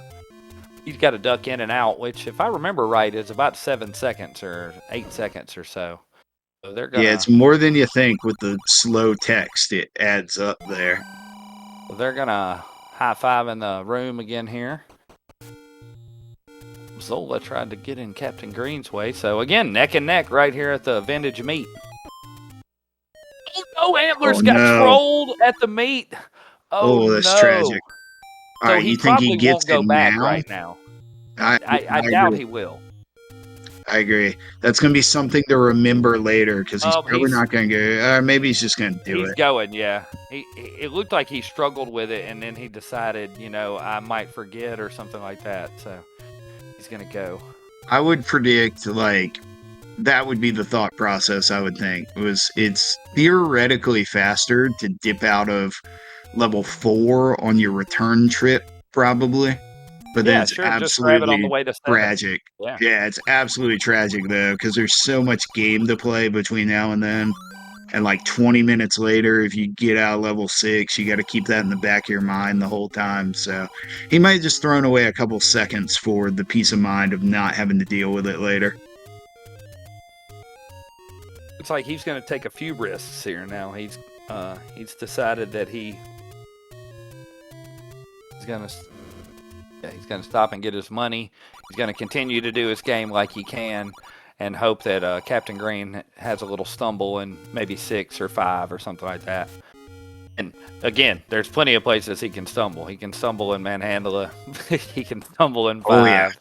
B: He's got to duck in and out, which, if I remember right, is about 7 seconds or 8 seconds or so. So they're gonna.
A: Yeah, it's more than you think with the slow text. It adds up there.
B: They're gonna high five in the room again here. Zola tried to get in Captain Green's way, so again, neck and neck right here at the vintage meet. Oh, Antlerz got trolled at the meet. Oh,
A: that's
B: no.
A: tragic. All
B: So
A: right,
B: he
A: you think
B: probably
A: he gets
B: won't go
A: it
B: back
A: now?
B: right now.
A: I
B: doubt
A: agree.
B: he will.
A: I agree. That's going to be something to remember later because he's probably not going to go. Maybe he's just going to do it.
B: He's going, yeah. It looked like he struggled with it, and then he decided, I might forget or something like that. So he's going to go.
A: I would predict, that would be the thought process, I would think. It's theoretically faster to dip out of level 4 on your return trip, probably. But then it's
B: absolutely just grab it on the way to 7.
A: tragic. Yeah, it's absolutely tragic, though, because there's so much game to play between now and then. And 20 minutes later, if you get out of level 6, you got to keep that in the back of your mind the whole time. So he might have just thrown away a couple seconds for the peace of mind of not having to deal with it later.
B: It's like he's going to take a few risks here now. He's decided that he's going to stop and get his money. He's going to continue to do his game like he can and hope that Captain Green has a little stumble in maybe 6 or 5 or something like that. And again, there's plenty of places he can stumble. He can stumble in Manhandla. He can stumble in 5.
A: Oh, yeah.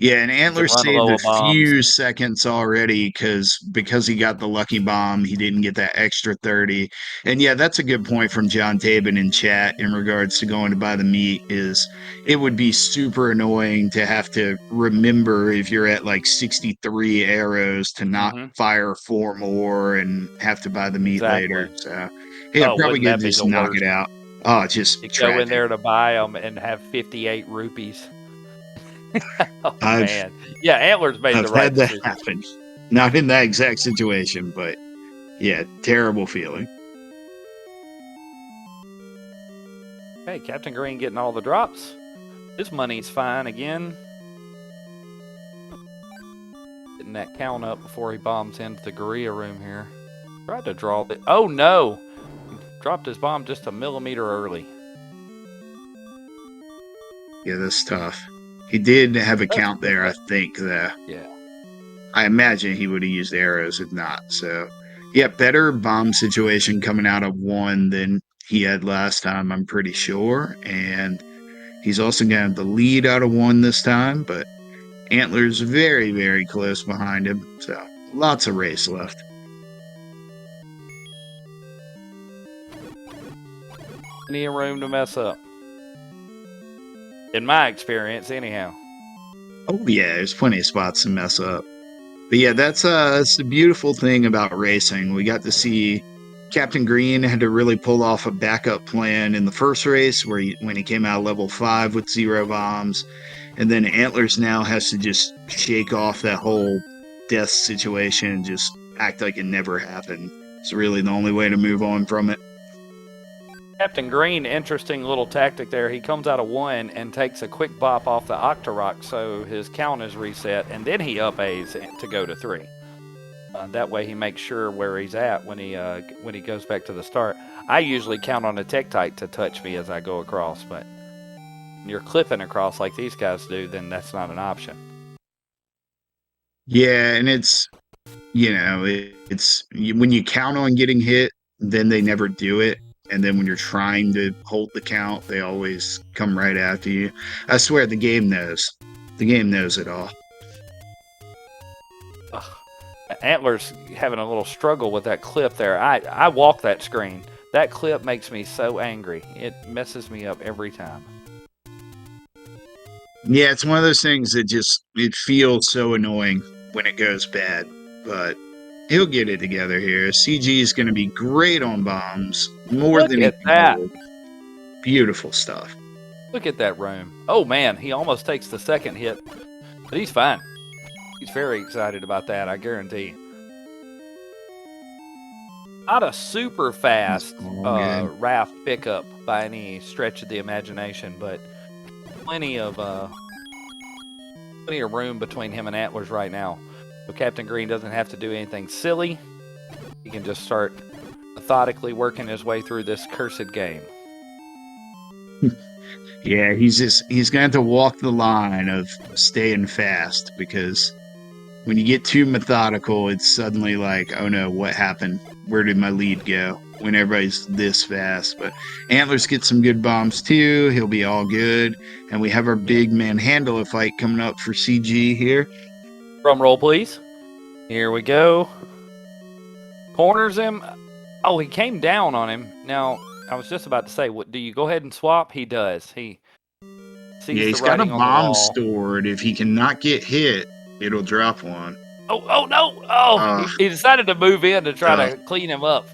A: Yeah, and Antlerz saved a few seconds already because he got the lucky bomb. He didn't get that extra 30. And yeah, that's a good point from John Tabin in chat in regards to going to buy the meat. Is it would be super annoying to have to remember if you're at 63 arrows to not fire 4 more and have to buy the meat later. So yeah, probably good to just knock it out. Oh, just
B: go in there to buy them and have 58 rupees. Man. Yeah, Antlerz made the right decision.
A: I've had that happen. Not in that exact situation, but yeah, terrible feeling.
B: Hey, Captain Green getting all the drops. His money's fine again. Getting that count up before he bombs into the Gorilla room here. Tried to draw it. Oh no! He dropped his bomb just a millimeter early.
A: Yeah, that's tough. He did have a count there, I think, though.
B: Yeah.
A: I imagine he would have used arrows if not. So, yeah, better bomb situation coming out of 1 than he had last time, I'm pretty sure. And he's also going to have the lead out of 1 this time, but Antlerz very, very close behind him. So, lots of race left.
B: Plenty of room to mess up. In my experience, anyhow.
A: Oh, yeah, there's plenty of spots to mess up. But yeah, that's the beautiful thing about racing. We got to see Captain Green had to really pull off a backup plan in the first race when he came out level 5 with 0 bombs. And then Antlerz now has to just shake off that whole death situation and just act like it never happened. It's really the only way to move on from it.
B: Captain Green, interesting little tactic there. He comes out of 1 and takes a quick bop off the Octorok, so his count is reset, and then he up A's to go to 3. That way he makes sure where he's at when he goes back to the start. I usually count on a Tektite to touch me as I go across, but when you're clipping across like these guys do, then that's not an option.
A: Yeah, and it's when you count on getting hit, then they never do it. And then when you're trying to hold the count, they always come right after you. I swear the game knows. The game knows it all.
B: Antlerz having a little struggle with that clip there. I walk that screen. That clip makes me so angry. It messes me up every time.
A: Yeah, it's one of those things that just it feels so annoying when it goes bad, but he'll get it together here. CG is going to be great on bombs, more
B: Look
A: than he
B: at
A: can
B: that.
A: hold. Beautiful stuff.
B: Look at that room. Oh man, he almost takes the second hit, but he's fine. He's very excited about that, I guarantee. Not a super fast
A: It's all good.
B: raft pickup by any stretch of the imagination, but plenty of room between him and Antlerz right now. So Captain Green doesn't have to do anything silly. He can just start methodically working his way through this cursed game.
A: Yeah, he's going to have to walk the line of staying fast because when you get too methodical, it's suddenly like, oh no, what happened? Where did my lead go? When everybody's this fast. But Antlerz gets some good bombs too. He'll be all good. And we have our big manhandler fight coming up for CG here.
B: Drum roll, please. Here we go. Corners him. Oh, he came down on him. Now, I was just about to say, what do you go ahead and swap? He does. He sees
A: Yeah,
B: the
A: he's got a
B: writing on the
A: bomb
B: wall.
A: stored. If he cannot get hit, it'll drop one.
B: Oh no! Oh, he decided to move in to try to clean him up.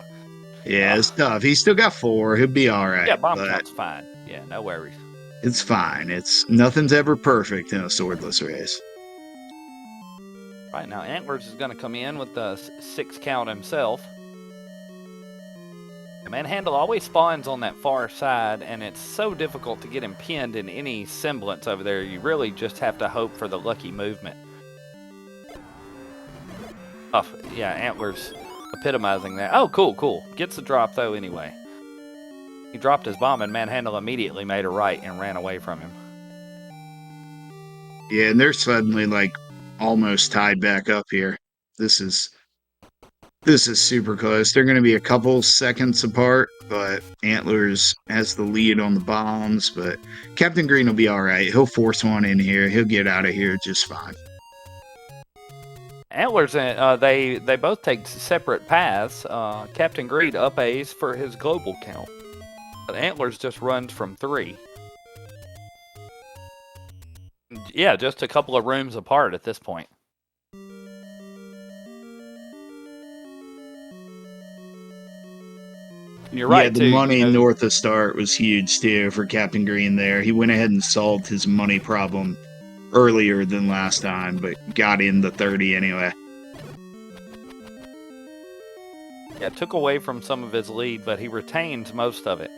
A: Yeah, it's tough. He's still got 4. He'll be all right.
B: Yeah, bomb count's fine. Yeah, no worries.
A: It's fine. Nothing's ever perfect in a swordless race.
B: Right now, Antlerz is going to come in with the 6 count himself. The manhandle always spawns on that far side, and it's so difficult to get him pinned in any semblance over there. You really just have to hope for the lucky movement. Oh, yeah, Antlerz epitomizing that. Oh, cool. Gets the drop, though, anyway. He dropped his bomb, and Manhandle immediately made a right and ran away from him.
A: Yeah, and they're suddenly, like, almost tied back up here. This is super close. They're going to be a couple seconds apart, but Antlerz has the lead on the bombs, but Captain Green will be all right. He'll force one in here. He'll get out of here just fine.
B: Antlerz, they both take separate paths. Captain Green up A's for his global count. But Antlerz just runs from 3. Yeah, just a couple of rooms apart at this point. You're right,
A: the
B: too.
A: money north of start was huge, too, for Captain Green there. He went ahead and solved his money problem earlier than last time, but got in the 30 anyway.
B: Yeah, took away from some of his lead, but he retains most of it.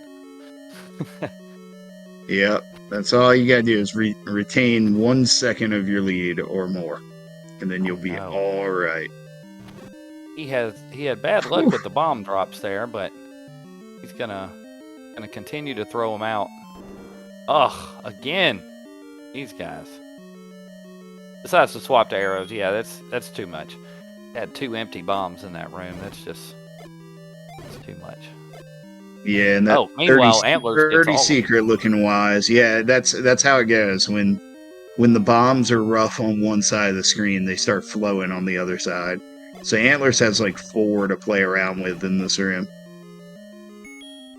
A: Yep, that's all you gotta do is retain 1 second of your lead or more, and then you'll be all right.
B: He had bad luck with the bomb drops there, but he's gonna continue to throw them out. Ugh, again, these guys. Decides to swap to arrows. Yeah, that's too much. Had 2 empty bombs in that room. That's too much.
A: Yeah, and that
B: meanwhile, Antlerz gets
A: 30 secret looking wise. Yeah, that's how it goes. When the bombs are rough on one side of the screen, they start flowing on the other side. So Antlerz has like 4 to play around with in this room.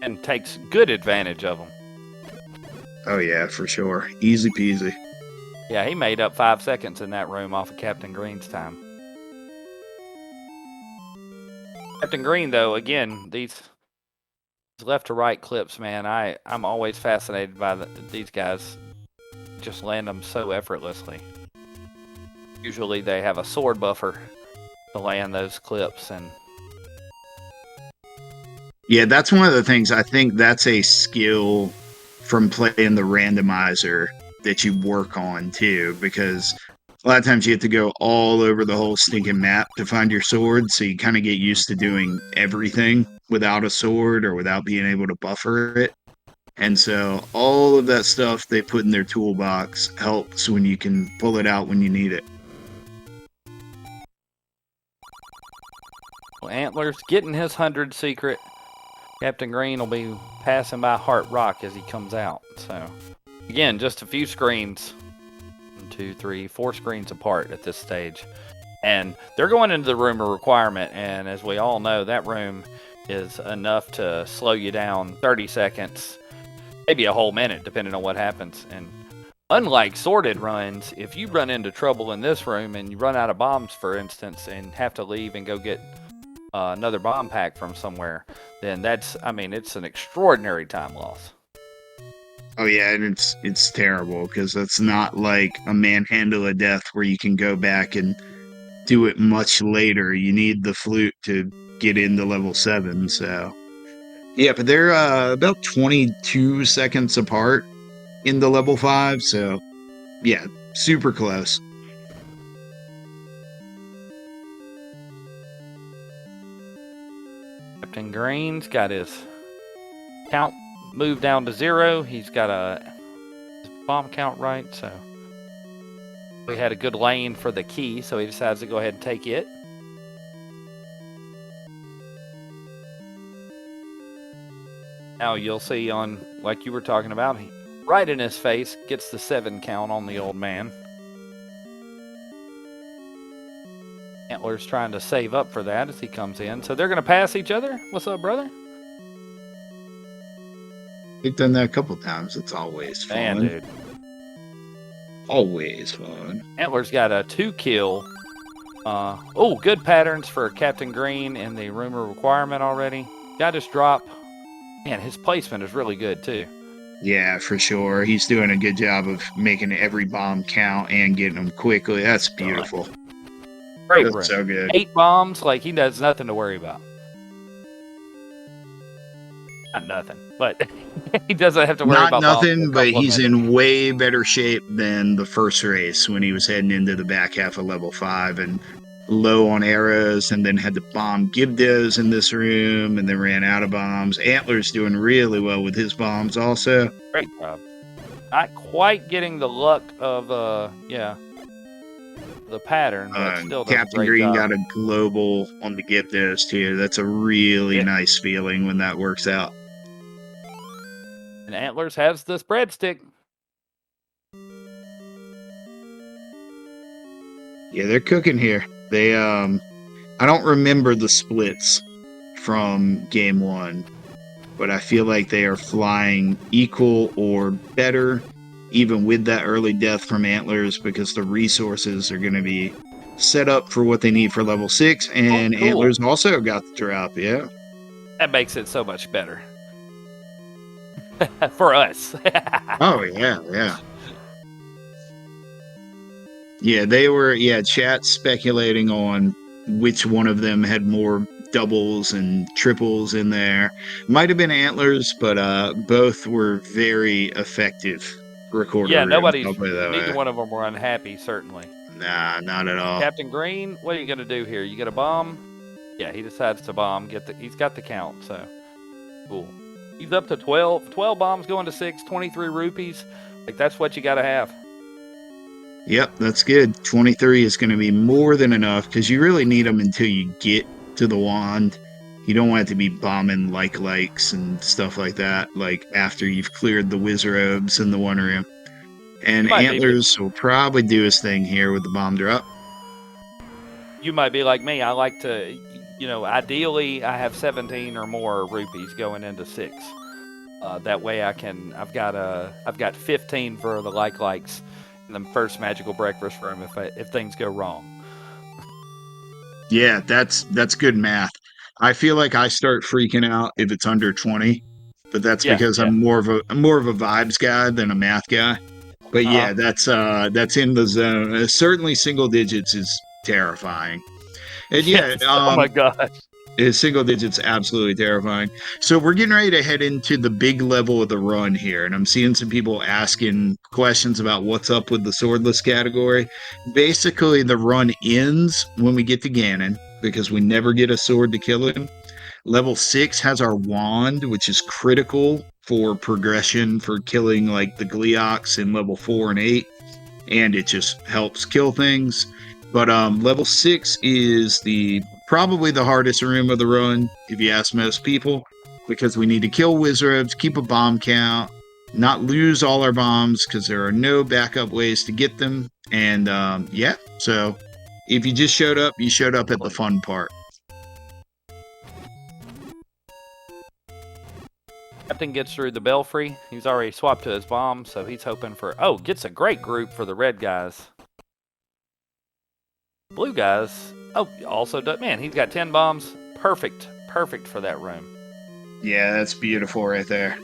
B: And takes good advantage of them.
A: Oh yeah, for sure. Easy peasy.
B: Yeah, he made up 5 seconds in that room off of Captain Green's time. Captain Green, though, again, these left to right clips, man, I'm always fascinated by these guys. Just land them so effortlessly. Usually they have a sword buffer to land those clips, and
A: yeah, that's one of the things. I think that's a skill from playing the randomizer that you work on too, because a lot of times you have to go all over the whole stinking map to find your sword, so you kind of get used to doing everything without a sword or without being able to buffer it. And so all of that stuff they put in their toolbox helps when you can pull it out when you need it.
B: well, Antlerz getting his 100 secret. Captain Green will be passing by Heart Rock as he comes out. So, again, just a few screens. 1, 2, 3, 4 screens apart at this stage. And they're going into the room of requirement, and as we all know, that room is enough to slow you down 30 seconds, maybe a whole minute, depending on what happens. And Unlike sorted runs, if you run into trouble in this room and you run out of bombs, for instance, and have to leave and go get another bomb pack from somewhere, then that's, I mean, it's an extraordinary time loss.
A: Oh yeah, and it's terrible because that's not like a manhandle of death where you can go back and do it much later. You need the flute to get into level 7. So yeah, but they're about 22 seconds apart in the level 5. So yeah, super close.
B: Captain Green's got his count moved down to 0. He's got a bomb count right, so we had a good lane for the key, so he decides to go ahead and take it. Now you'll see on, like you were talking about, right in his face, gets the 7 count on the old man. Antler's trying to save up for that as he comes in. So they're going to pass each other. What's up, brother?
A: They've done that a couple times. It's always fun.
B: Man, dude.
A: Always fun.
B: Antler's got a 2-kill. Oh, good patterns for Captain Green in the rumor requirement already. Got his drop. Man, his placement is really good, too.
A: Yeah, for sure. He's doing a good job of making every bomb count and getting them quickly. That's beautiful.
B: Great
A: That's
B: room.
A: so good.
B: 8 bombs, like he does nothing to worry about. Not nothing, but he doesn't have to worry about
A: nothing, but he's
B: minutes.
A: in way better shape than the first race when he was heading into the back half of level 5 and low on arrows, and then had to bomb Gibdos in this room, and then ran out of bombs. Antler's doing really well with his bombs also.
B: Great job. Not quite getting the luck of the pattern, but still does
A: Captain
B: a great
A: Green
B: job.
A: got a global on the Gibdos too. That's a really nice feeling when that works out.
B: And Antlers has this breadstick.
A: Yeah, they're cooking here. They I don't remember the splits from game 1, but I feel like they are flying equal or better, even with that early death from Antlers, because the resources are going to be set up for what they need for level 6, and
B: cool.
A: Antlers also got the drop, yeah.
B: That makes it so much better. For us.
A: Oh, yeah. Yeah, they were, chat speculating on which one of them had more doubles and triples in there. Might have been Antlers, but both were very effective recorder.
B: Yeah, neither one of them were unhappy, certainly.
A: Nah, not at all.
B: Captain Green, what are you going to do here? You get a bomb? Yeah, he decides to bomb. He's got the count, so cool. He's up to 12 bombs going to 6, 23 rupees. Like, that's what you got to have.
A: Yep, that's good. 23 is going to be more than enough, because you really need them until you get to the wand. You don't want it to be bombing likes and stuff like that, like after you've cleared the wizarobes in the one room. And Antlers will probably do his thing here with the bomb drop.
B: You might be like me. I like to, ideally I have 17 or more rupees going into 6. That way I've got 15 for the likes in the first magical breakfast room if things go wrong.
A: Yeah, that's good math. I feel like I start freaking out if it's under 20, but that's because I'm more of a vibes guy than a math guy. But yeah, that's in the zone. Certainly single digits is terrifying. And
B: oh my gosh.
A: Single digits absolutely terrifying. So we're getting ready to head into the big level of the run here, and I'm seeing some people asking questions about what's up with the swordless category. Basically, the run ends when we get to Ganon, because we never get a sword to kill him. Level 6 has our wand, which is critical for progression for killing like the Gleeoks in level 4 and 8, and it just helps kill things. But level 6 is probably the hardest room of the run, if you ask most people, because we need to kill wizards, keep a bomb count, not lose all our bombs, because there are no backup ways to get them. And so if you just showed up, you showed up at the fun part.
B: Captain gets through the belfry. He's already swapped to his bomb, so he's hoping for... Oh, gets a great group for the red guys. Blue guys... Oh, also does... Man, he's got 10 bombs. Perfect. Perfect for that room.
A: Yeah, that's beautiful right there.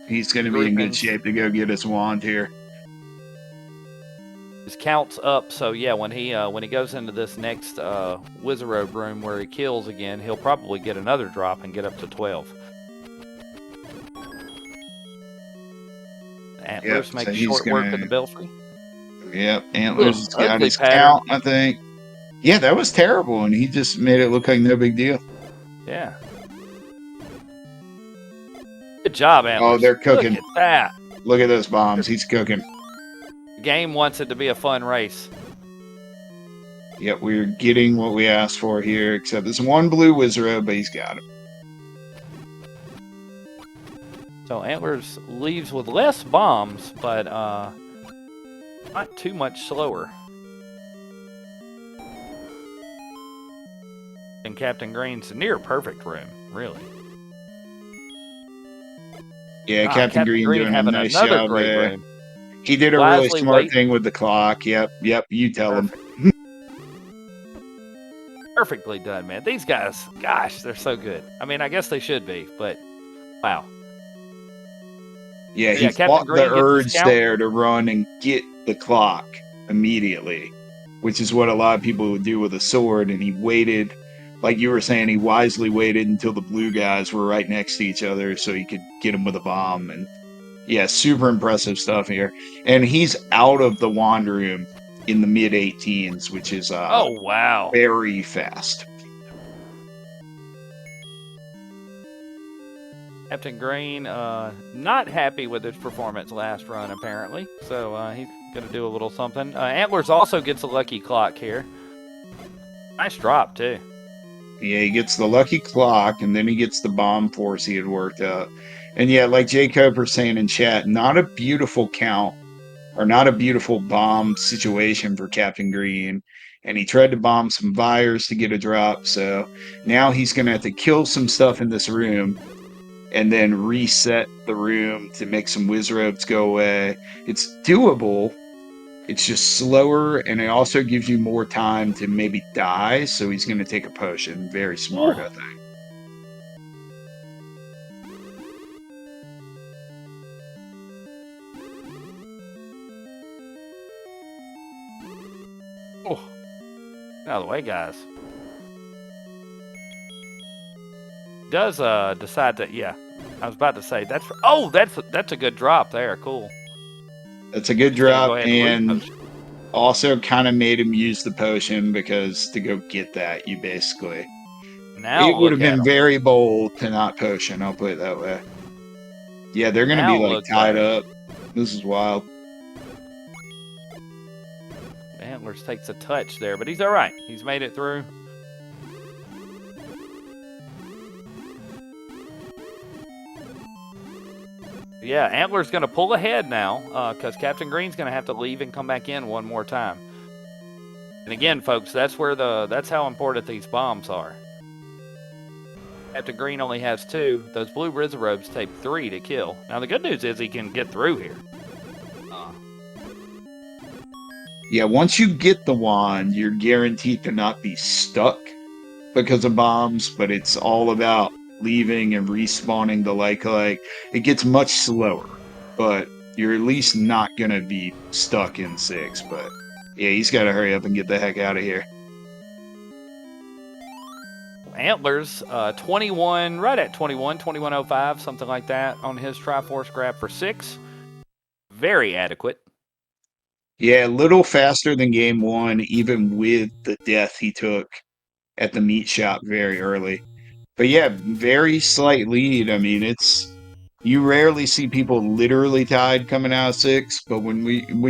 A: He's going to be in good shape to go get his wand here.
B: His count's up, so yeah, when he goes into this next Wizard room where he kills again, he'll probably get another drop and get up to 12. Antler's making short work of the belfry.
A: Yep, Antler's got his count, I think. Yeah, that was terrible, and he just made it look like no big deal.
B: Yeah. Good job, Antlerz.
A: Oh, they're cooking.
B: Look at that.
A: Look at those bombs. He's cooking.
B: The game wants it to be a fun race.
A: Yep, we're getting what we asked for here, except there's one blue Wizard, but he's got it.
B: So Antlerz leaves with less bombs, but not too much slower. And Captain Green's near perfect room, really.
A: Yeah, Captain Green doing a nice job there.
B: Room.
A: He did a really smart thing with the clock. Yep, you tell him.
B: Perfectly done, man. These guys, gosh, they're so good. I mean, I guess they should be, but wow.
A: Yeah, he fought the urge there to run and get the clock immediately, which is what a lot of people would do with a sword, and he waited, like you were saying, he wisely waited until the blue guys were right next to each other so he could get them with a bomb. And yeah, super impressive stuff here. And he's out of the wand room in the mid-18s, which is
B: oh wow,
A: very fast.
B: Captain Green, not happy with his performance last run, apparently. So he's going to do a little something. Antlerz also gets a lucky clock here. Nice drop, too.
A: Yeah, he gets the lucky clock, and then he gets the bomb force he had worked up. And yeah, like Jacob was saying in chat, not a beautiful count, or not a beautiful bomb situation for Captain Green. And he tried to bomb some fires to get a drop, so now he's going to have to kill some stuff in this room and then reset the room to make some Wizards go away. It's doable. It's just slower, and it also gives you more time to maybe die, so he's going to take a potion. Very smart, I think.
B: Oh, get out of the way, guys. Does decide that? Yeah, I was about to say that's. Oh, that's a good drop there. Cool.
A: That's a good drop, and also kind of made him use the potion because to go get that, you basically.
B: Now
A: it would have been very bold to not potion. I'll put it that way. Yeah, they're gonna be like tied up. This is wild.
B: Antlerz takes a touch there, but he's all right. He's made it through. Yeah, Antler's going to pull ahead now because Captain Green's going to have to leave and come back in one more time. And again, folks, that's how important these bombs are. Captain Green only has 2. Those blue Wizards take 3 to kill. Now, the good news is he can get through here.
A: Yeah, once you get the wand, you're guaranteed to not be stuck because of bombs, but it's all about leaving and respawning the like. It gets much slower, but you're at least not going to be stuck in 6. But yeah, he's got to hurry up and get the heck out of here.
B: Antlerz, 21, right at 2105, something like that on his Triforce grab for 6. Very adequate.
A: Yeah, a little faster than game 1, even with the death he took at the meat shop very early. But yeah, very slight lead. I mean, you rarely see people literally tied coming out of 6, but when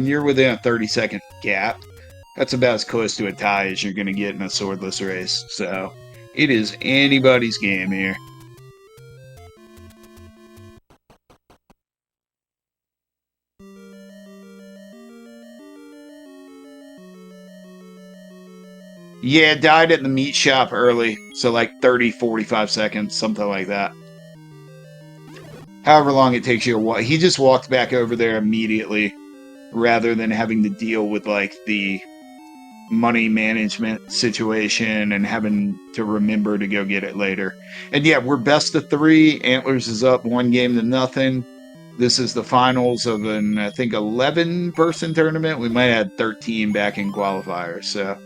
A: you're within a 30-second gap, that's about as close to a tie as you're going to get in a swordless race. So it is anybody's game here. Yeah, died at the meat shop early, so like 30, 45 seconds, something like that. however long it takes you to walk. He just walked back over there immediately rather than having to deal with like the money management situation and having to remember to go get it later. And yeah, we're best of 3. Antlers is up 1-0. This is the finals of an, I think, 11-person tournament. We might have 13 back in qualifiers. So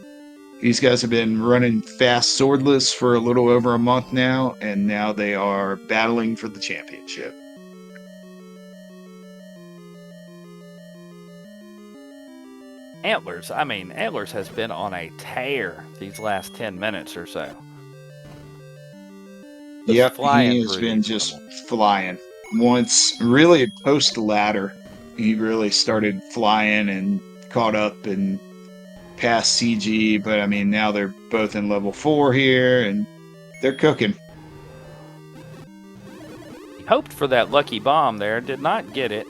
A: these guys have been running fast swordless for a little over a month now, and now they are battling for the championship.
B: Antlers, I mean, Antlers has been on a tear these last 10 minutes or so.
A: Yep, he has been just flying. Once, really post-ladder, he really started flying and caught up and past CG, but I mean, now they're both in level 4 here, and they're cooking.
B: He hoped for that lucky bomb there, did not get it.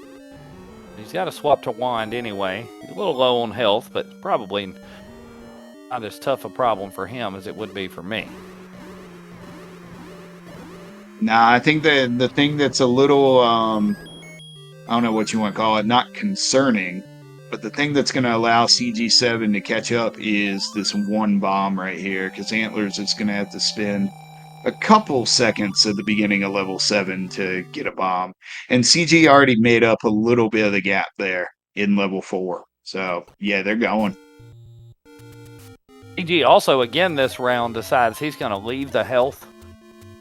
B: He's got to swap to wand anyway. He's a little low on health, but probably not as tough a problem for him as it would be for me.
A: Nah, I think the thing that's a little, I don't know what you want to call it, not concerning, but the thing that's going to allow CG7 to catch up is this one bomb right here, because Antlers is going to have to spend a couple seconds at the beginning of level 7 to get a bomb. And CG already made up a little bit of the gap there in level 4. So, yeah, they're going.
B: CG also, again, this round decides he's going to leave the health.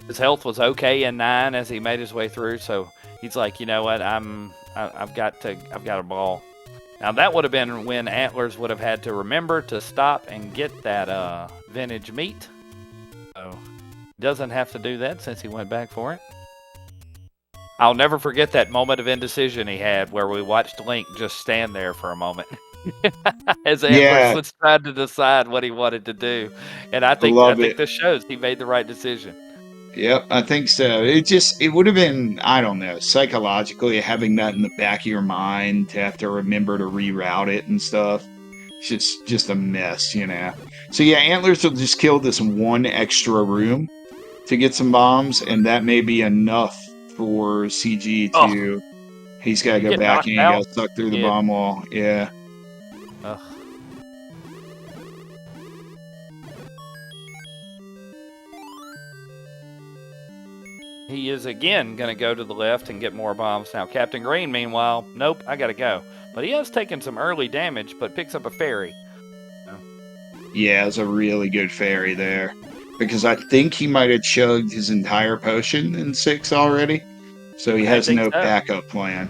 B: His health was okay in 9 as he made his way through, so he's like, you know what, I've got a ball. Now that would have been when Antlers would have had to remember to stop and get that vintage meat. So doesn't have to do that since he went back for it. I'll never forget that moment of indecision he had where we watched Link just stand there for a moment. As Antlers was trying to decide what he wanted to do. And I think this shows he made the right decision.
A: Yep, I think so. It would have been, I don't know, psychologically having that in the back of your mind to have to remember to reroute it and stuff. It's just a mess, you know. So yeah, Antlers will just kill this one extra room to get some bombs, and that may be enough for CG to... He's got to go back and he got stuck through the bomb wall. Yeah.
B: Ugh. He is again going to go to the left and get more bombs. Now, Captain Green, meanwhile, nope, I got to go. But he has taken some early damage, but picks up a fairy.
A: Yeah, it's a really good fairy there. Because I think he might have chugged his entire potion in 6 already. So he has no backup plan.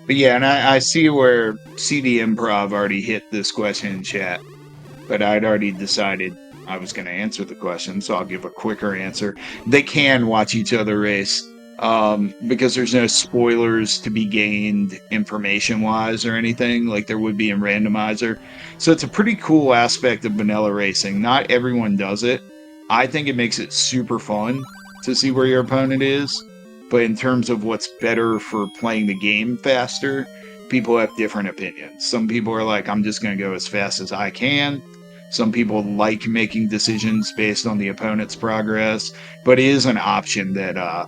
A: But yeah, and I see where CD Improv already hit this question in chat. But I'd already decided I was going to answer the question, so I'll give a quicker answer. They can watch each other race, because there's no spoilers to be gained information-wise or anything like there would be in Randomizer. So it's a pretty cool aspect of vanilla racing. Not everyone does it. I think it makes it super fun to see where your opponent is. But in terms of what's better for playing the game faster, people have different opinions. Some people are like, I'm just going to go as fast as I can. Some people like making decisions based on the opponent's progress, but it is an option that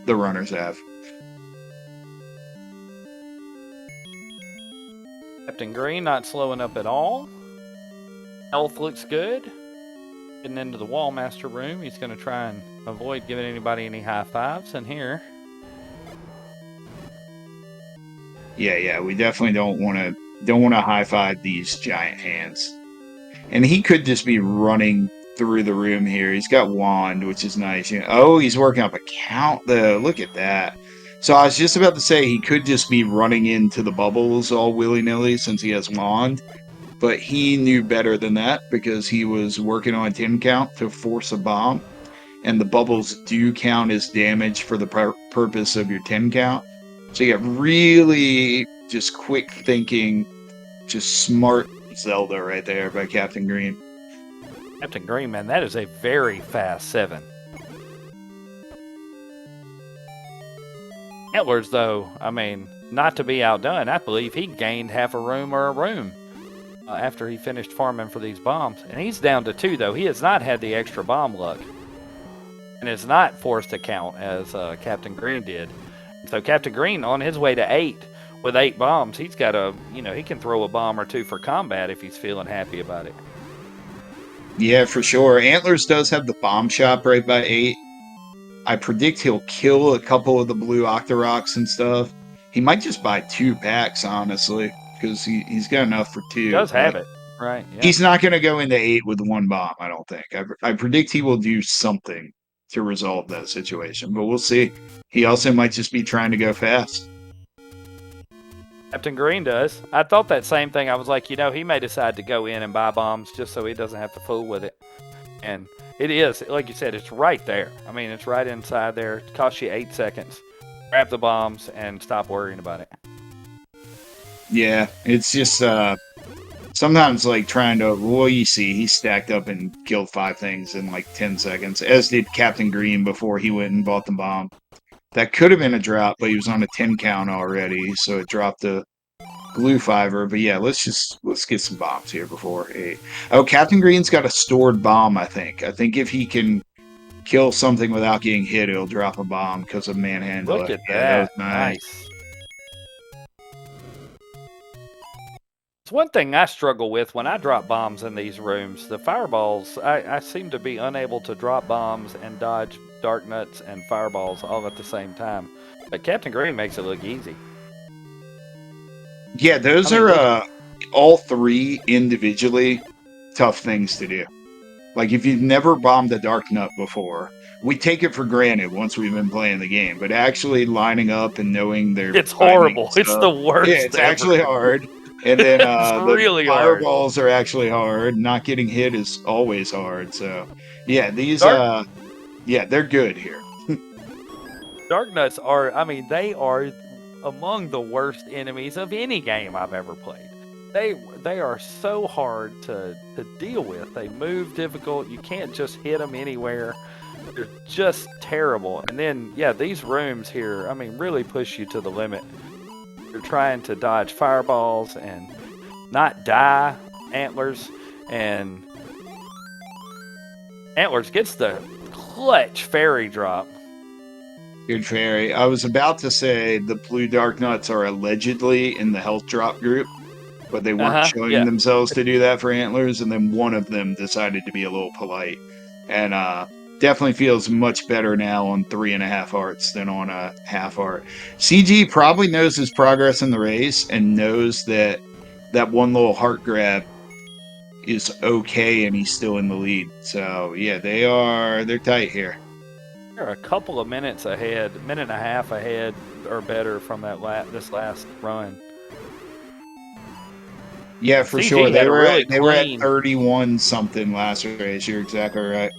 A: the runners have.
B: Captain Green not slowing up at all. Health looks good. Getting into the Wallmaster room, he's going to try and avoid giving anybody any high fives in here.
A: Yeah, we definitely don't want to high five these giant hands. And he could just be running through the room here. He's got wand, which is nice. You know, oh, he's working up a count though. Look at that. So I was just about to say he could just be running into the bubbles all willy-nilly since he has wand. But he knew better than that because he was working on a 10 count to force a bomb. And the bubbles do count as damage for the purpose of your 10 count. So you got really just quick thinking, just smart Zelda right there by Captain Green.
B: Captain Green, man, that is a very fast 7. Antlers, though, I mean, not to be outdone, I believe he gained half a room or a room after he finished farming for these bombs. And he's down to 2, though. He has not had the extra bomb luck. And is not forced to count as Captain Green did. So Captain Green, on his way to 8, with 8 bombs, he's got a, he can throw a bomb or 2 for combat if he's feeling happy about it.
A: Yeah, for sure. Antlers does have the bomb shop right by 8. I predict he'll kill a couple of the blue Octoroks and stuff. He might just buy 2 packs, honestly, because he's got enough for 2.
B: He does have it, right? Yeah.
A: He's not going to go into 8 with 1 bomb, I don't think. I predict he will do something to resolve that situation, but we'll see. He also might just be trying to go fast.
B: Captain Green does. I thought that same thing. I was like, he may decide to go in and buy bombs just so he doesn't have to fool with it. And it is, like you said, it's right there. I mean, it's right inside there. It costs you 8 seconds. Grab the bombs and stop worrying about it.
A: Yeah, it's just sometimes like trying to, well, you see, he stacked up and killed 5 things in like 10 seconds, as did Captain Green before he went and bought the bomb. That could have been a drop, but he was on a 10 count already, so it dropped a glue 5er. But yeah, let's get some bombs here before 8. Oh, Captain Green's got a stored bomb, I think. I think if he can kill something without getting hit, he'll drop a bomb because of manhandle.
B: Look at
A: that.
B: that.
A: Was nice.
B: It's one thing I struggle with when I drop bombs in these rooms. The fireballs, I seem to be unable to drop bombs and dodge dark nuts and fireballs all at the same time. But Captain Green makes it look easy.
A: Yeah, those are all 3 individually tough things to do. Like, if you've never bombed a dark nut before, we take it for granted once we've been playing the game, but actually lining up and knowing they're...
B: It's horrible. It's the worst.
A: Yeah, it's actually hard. And then
B: really
A: the fireballs are actually hard. Not getting hit is always hard. So, yeah, these... yeah, they're good here.
B: Dark nuts are, they are among the worst enemies of any game I've ever played. They are so hard to deal with. They move difficult. You can't just hit them anywhere. They're just terrible. And then, yeah, these rooms here, really push you to the limit. You're trying to dodge fireballs and not die. Antlers gets the clutch fairy drop.
A: Good fairy. I was about to say the blue dark nuts are allegedly in the health drop group, but they weren't showing themselves to do that for Antlers, and then one of them decided to be a little polite. And definitely feels much better now on 3.5 hearts than on a half heart. CG probably knows his progress in the race and knows that one little heart grab is okay and he's still in the lead. So yeah, they're tight here.
B: They're a couple of minutes ahead, minute and a half ahead or better from this last run.
A: Yeah, for
B: CG
A: sure. They were at 31 something last race. You're exactly right.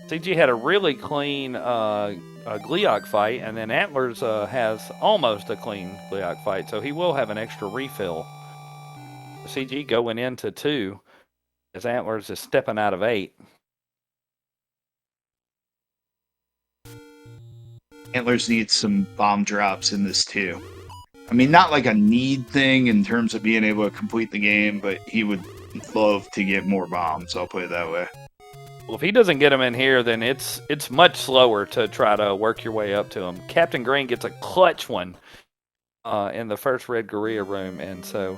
B: CG had a really clean Gleeok fight, and then Antlers has almost a clean Gleeok fight, so he will have an extra refill. CG going into 2, as Antlers is stepping out of 8.
A: Antlers needs some bomb drops in this too. Not like a need thing in terms of being able to complete the game, but he would love to get more bombs, I'll put it that way.
B: Well, if he doesn't get them in here, then it's much slower to try to work your way up to him. Captain Green gets a clutch one in the first Red Gorilla room, and so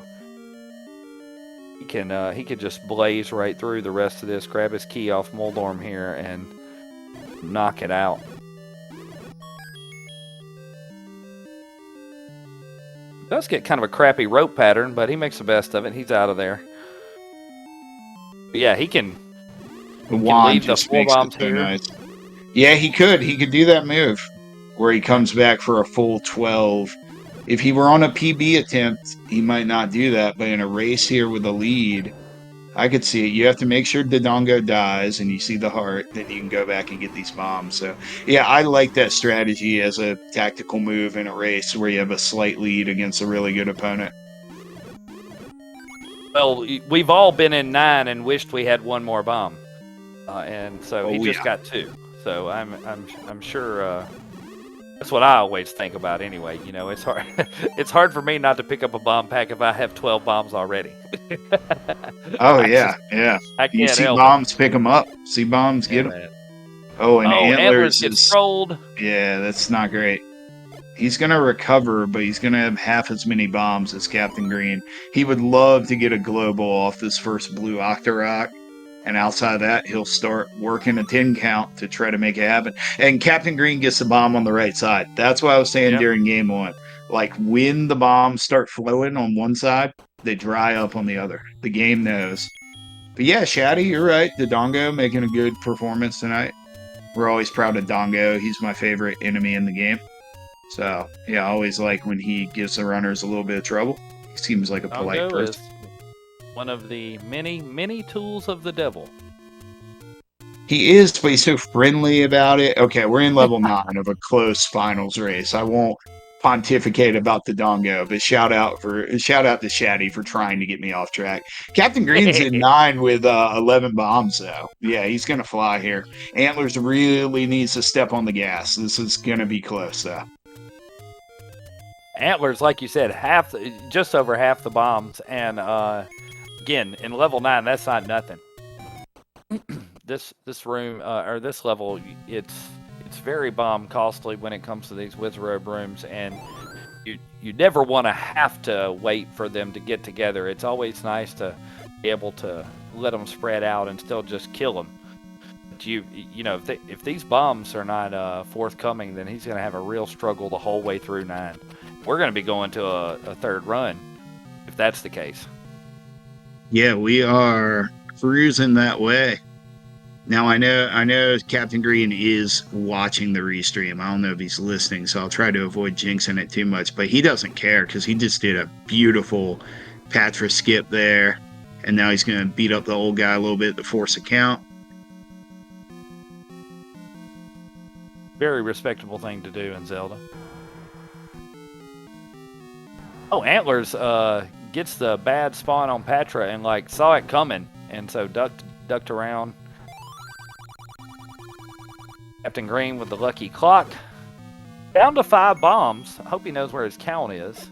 B: he can just blaze right through the rest of this, grab his key off Moldorm here, and knock it out. Does get kind of a crappy rope pattern, but he makes the best of it. He's out of there. But yeah, he can leave the 4 bombs here.
A: Nice. Yeah, he could do that move where he comes back for a full 12. If he were on a PB attempt, he might not do that, but in a race here with a lead, I could see it. You have to make sure Dodongo dies and you see the heart, then you can go back and get these bombs. So, yeah, I like that strategy as a tactical move in a race where you have a slight lead against a really good opponent.
B: Well, we've all been in 9 and wished we had one more bomb. And so he just got 2. So I'm sure That's what I always think about anyway. You know, it's hard. It's hard for me not to pick up a bomb pack if I have 12 bombs already.
A: Oh
B: I
A: yeah,
B: just,
A: yeah.
B: I
A: You
B: can't
A: see
B: help it.
A: bombs, pick them up. See bombs, get
B: Yeah,
A: them.
B: man.
A: Oh, and
B: Oh, Antlers
A: Antlers
B: gets
A: is
B: trolled.
A: yeah, that's not great. He's gonna recover, but he's gonna have half as many bombs as Captain Green. He would love to get a global off this first blue Octorok. And outside of that, he'll start working a 10 count to try to make it happen. And Captain Green gets the bomb on the right side. That's what I was saying
B: Yep.
A: during game one. Like when the bombs start flowing on one side, they dry up on the other. The game knows. But yeah, Shaddy, you're right. The Dongo making a good performance tonight. We're always proud of Dongo. He's my favorite enemy in the game. So yeah, I always like when he gives the runners a little bit of trouble. He seems like a polite
B: Dongo
A: person.
B: is one of the many, many tools of the devil.
A: He is, but he's so friendly about it. Okay, we're in level 9 of a close finals race. I won't pontificate about the Dongo, but shout out to Shaddy for trying to get me off track. Captain Green's in 9 with 11 bombs though. Yeah, he's gonna fly here. Antlers really needs to step on the gas. This is gonna be close though.
B: Antlers, like you said, just over half the bombs, and again, in level 9, that's not nothing. This room or this level, it's very bomb costly when it comes to these Wizrobe rooms, and you never want to have to wait for them to get together. It's always nice to be able to let them spread out and still just kill them. But you know, if these bombs are not forthcoming, then he's going to have a real struggle the whole way through 9. We're going to be going to a third run if that's the case.
A: Yeah, we are cruising that way. Now I know Captain Green is watching the restream. I don't know if he's listening, so I'll try to avoid jinxing it too much. But he doesn't care because he just did a beautiful Patra skip there, and now he's gonna beat up the old guy a little bit to force a count.
B: Very respectable thing to do in Zelda. Oh, Antlers gets the bad spawn on Patra and like saw it coming, and so ducked around. Captain Green with the lucky clock. Down to 5 bombs. I hope he knows where his count is.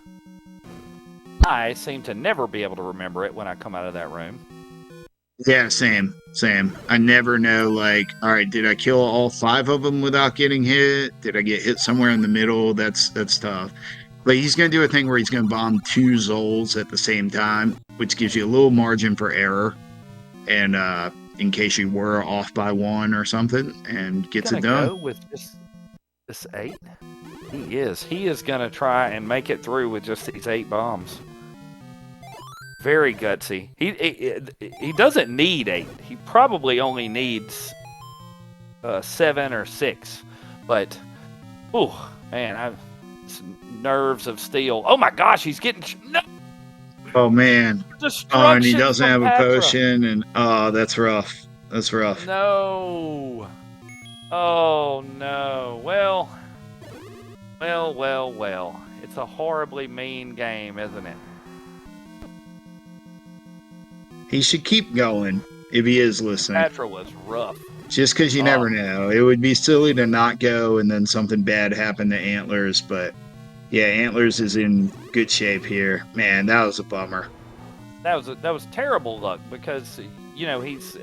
B: I seem to never be able to remember it when I come out of that room.
A: Yeah, same. I never know, like, all right, did I kill all 5 of them without getting hit? Did I get hit somewhere in the middle? That's tough. But he's going to do a thing where he's going to bomb 2 Zols at the same time, which gives you a little margin for error. And in case you were off by 1 or something, and gets it done.
B: Go with this 8? He is. He is going to try and make it through with just these 8 bombs. Very gutsy. He doesn't need 8. He probably only needs 7 or 6. But, oh man, nerves of steel. Oh my gosh, he's getting no.
A: Oh man.
B: Destruction
A: and he doesn't have
B: Patra.
A: a potion, and that's rough. That's rough.
B: No. Oh no. Well. It's a horribly mean game, isn't it?
A: He should keep going if he is listening.
B: Patra was rough.
A: Just because you never know. It would be silly to not go and then something bad happened to Antlers, but yeah, Antlers is in good shape here. Man, that was a bummer.
B: That was terrible luck because, you know, he's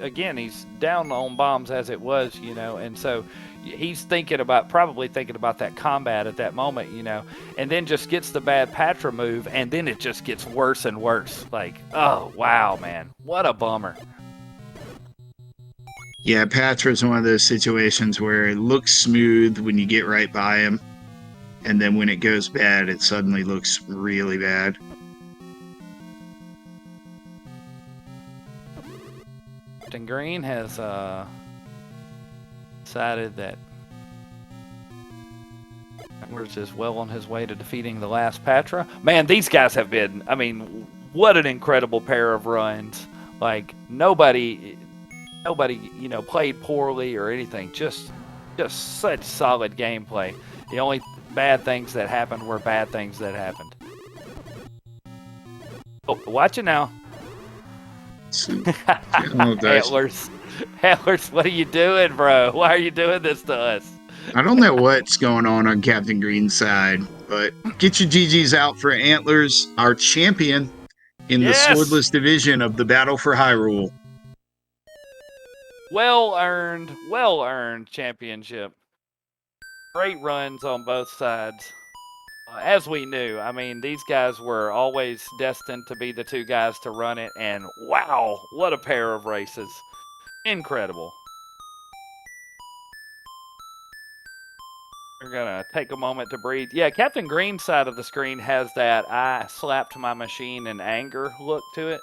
B: down on bombs as it was, you know, and so he's probably thinking about that combat at that moment, you know, and then just gets the bad Patra move, and then it just gets worse and worse. Like, oh wow, man, what a bummer.
A: Yeah, Patra's one of those situations where it looks smooth when you get right by him, and then when it goes bad, it suddenly looks really bad.
B: Captain Green has decided that Antlerz is well on his way to defeating the last Patra. Man, these guys have been, I mean, what an incredible pair of runs. Like, nobody, you know, played poorly or anything. Just such solid gameplay. The only bad things that happened were bad things that happened. Oh, watch it now. Antlers, what are you doing, bro? Why are you doing this to us?
A: I don't know what's going on Captain Green's side, but get your GGs out for Antlers, our champion in the
B: Yes,
A: Swordless division of the Battle for Hyrule.
B: well earned championship. Great runs on both sides. As we knew, I mean, these guys were always destined to be the two guys to run it, and wow, what a pair of races. Incredible. We're gonna take a moment to breathe. Yeah, Captain Green's side of the screen has that I slapped my machine in anger look to it.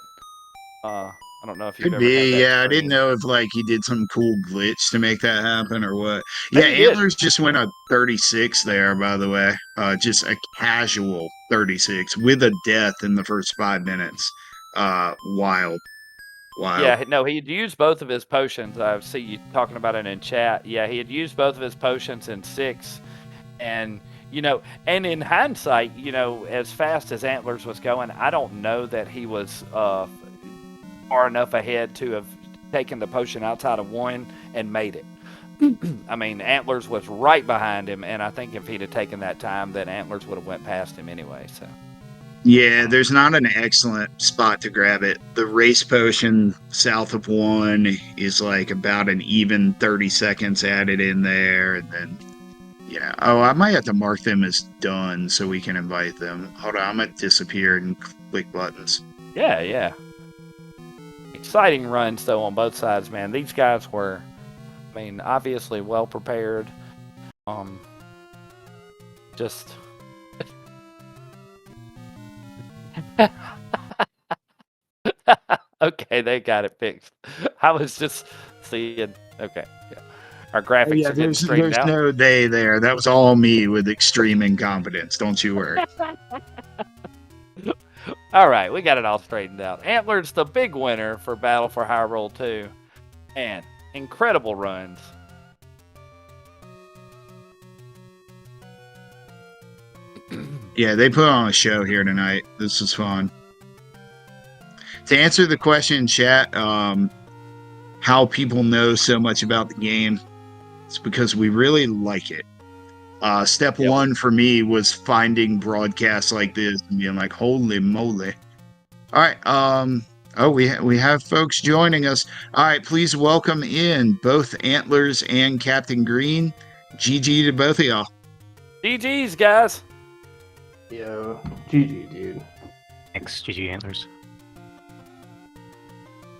B: I don't know if you've
A: Could
B: ever had
A: be,
B: that
A: yeah. I didn't
B: screen.
A: know if like he did some cool glitch to make that happen or what. Yeah,
B: Maybe he did.
A: Antlers just went a 36 there, by the way. Just a casual 36 with a death in the first 5 minutes. Wild, wild.
B: Yeah, no, he had used both of his potions. I see you talking about it in chat. Yeah, he had used both of his potions in 6. And, and in hindsight, as fast as Antlers was going, I don't know that he was far enough ahead to have taken the potion outside of 1 and made it. I mean, Antlers was right behind him, and I think if he'd have taken that time, then Antlers would have went past him anyway. So.
A: Yeah, there's not an excellent spot to grab it. The race potion south of 1 is like about an even 30 seconds added in there. And then, oh, I might have to mark them as done so we can invite them. Hold on, I'm going to disappear and click buttons.
B: Yeah. Exciting runs, though, on both sides, man. These guys were, I mean, obviously well prepared. Just. Okay, they got it fixed. I was just seeing. Okay, yeah. Our graphics
A: Yeah,
B: are getting straightened
A: there's
B: out.
A: no they there. That was all me with extreme incompetence. Don't you worry.
B: All right, we got it all straightened out. Antler's the big winner for Battle for Hyrule 2. And incredible runs.
A: Yeah, they put on a show here tonight. This was fun. To answer the question in chat, how people know so much about the game, it's because we really like it. Step one for me was finding broadcasts like this and being like, holy moly. All right. Oh, we have folks joining us. All right, please welcome in both Antlers and Captain Green. GG to both of y'all.
B: GG's, guys.
C: Yo, GG, dude.
D: Thanks, GG Antlers.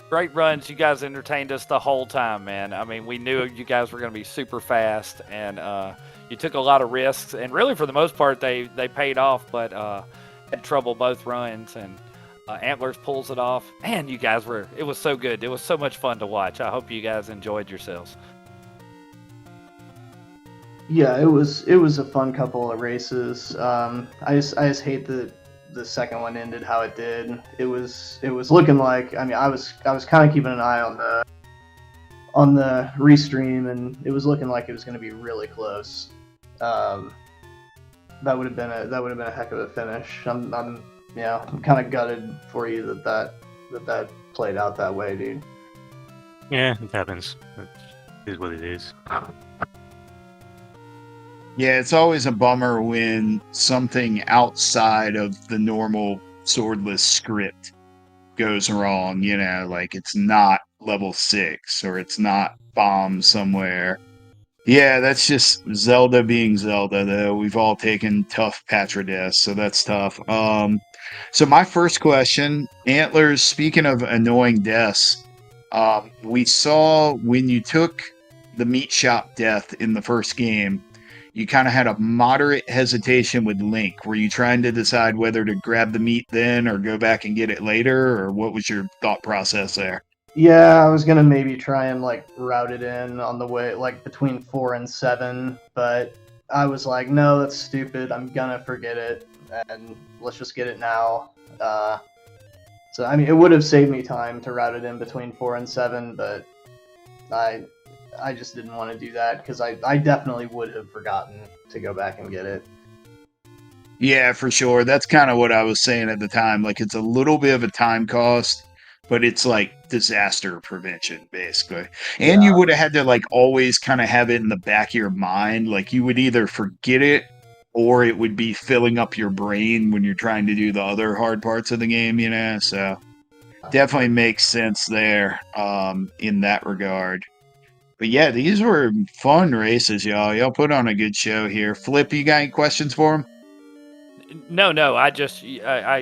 B: Great runs. You guys entertained us the whole time, man. I mean, we knew you guys were going to be super fast, and you took a lot of risks. And really, for the most part, they paid off, but had trouble both runs. And Antlers pulls it off. Man, you guys it was so good. It was so much fun to watch. I hope you guys enjoyed yourselves.
C: Yeah, it was a fun couple of races. I just hate that the second one ended how it did. It was looking like, I mean, I was kind of keeping an eye on the restream, and it was looking like it was going to be really close. That would have been a heck of a finish. I'm kind of gutted for you that played out that way, dude.
D: Yeah, it happens. It is what it is.
A: Yeah, it's always a bummer when something outside of the normal Swordless script goes wrong, like it's not level 6 or it's not bomb somewhere. Yeah, that's just Zelda being Zelda, though. We've all taken tough Patra deaths, so that's tough. So my first question, Antlers, speaking of annoying deaths, we saw when you took the meat shop death in the first game, you kind of had a moderate hesitation with Link. Were you trying to decide whether to grab the meat then or go back and get it later, or what was your thought process there?
C: Yeah, I was gonna maybe try and like route it in on the way, like between 4 and 7, but I was like, no, that's stupid. I'm gonna forget it, and let's just get it now. So I mean, it would have saved me time to route it in between 4 and 7, but I just didn't want to do that because I definitely would have forgotten to go back and get it.
A: Yeah, for sure. That's kind of what I was saying at the time. Like, it's a little bit of a time cost, but it's like disaster prevention, basically. And you would have had to like always kind of have it in the back of your mind. Like you would either forget it or it would be filling up your brain when you're trying to do the other hard parts of the game, you know? So definitely makes sense there in that regard. But yeah, these were fun races, y'all. Y'all put on a good show here. Flip, you got any questions for him?
B: No, I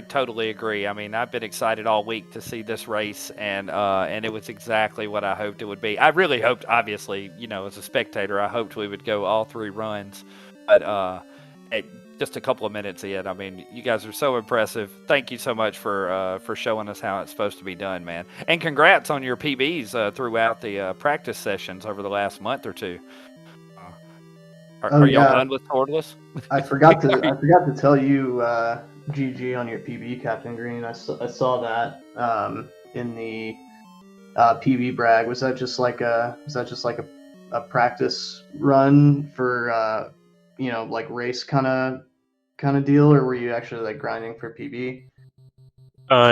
B: totally agree. I mean, I've been excited all week to see this race, and it was exactly what I hoped it would be. I really hoped, obviously, you know, as a spectator, I hoped we would go all 3 runs, but just a couple of minutes in, I mean, you guys are so impressive. Thank you so much for showing us how it's supposed to be done, man. And congrats on your PBs throughout the practice sessions over the last month or two. Are y'all done with Swordless?
C: I forgot to tell you, GG on your PB, Captain Green. I saw that in the PB brag. Was that just like a practice run for you know, like race kind of deal, or were you actually like grinding for PB?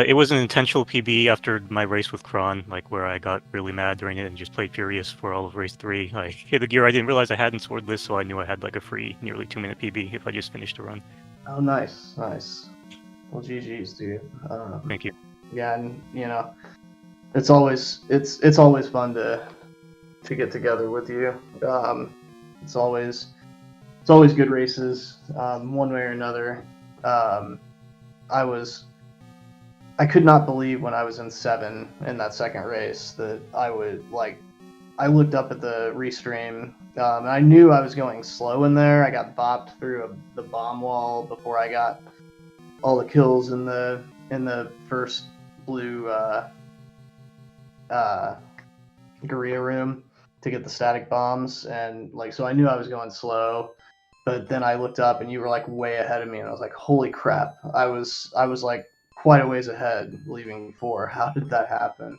D: It was an intentional PB after my race with Kron, like where I got really mad during it and just played furious for all of race 3. I hit a gear I didn't realize I had in Swordless, so I knew I had like a free nearly 2-minute PB if I just finished the run.
C: Oh, nice. Well, GG's, dude.
D: Thank you.
C: Yeah, and you know, it's always fun to get together with you. It's always good races, one way or another. I could not believe when I was in 7 in that second race that I looked up at the restream, and I knew I was going slow in there. I got bopped through the bomb wall before I got all the kills in the first blue Guerrilla room to get the static bombs, and like, so I knew I was going slow. But then I looked up and you were like way ahead of me, and I was like, holy crap. I was like quite a ways ahead leaving 4. How did that happen?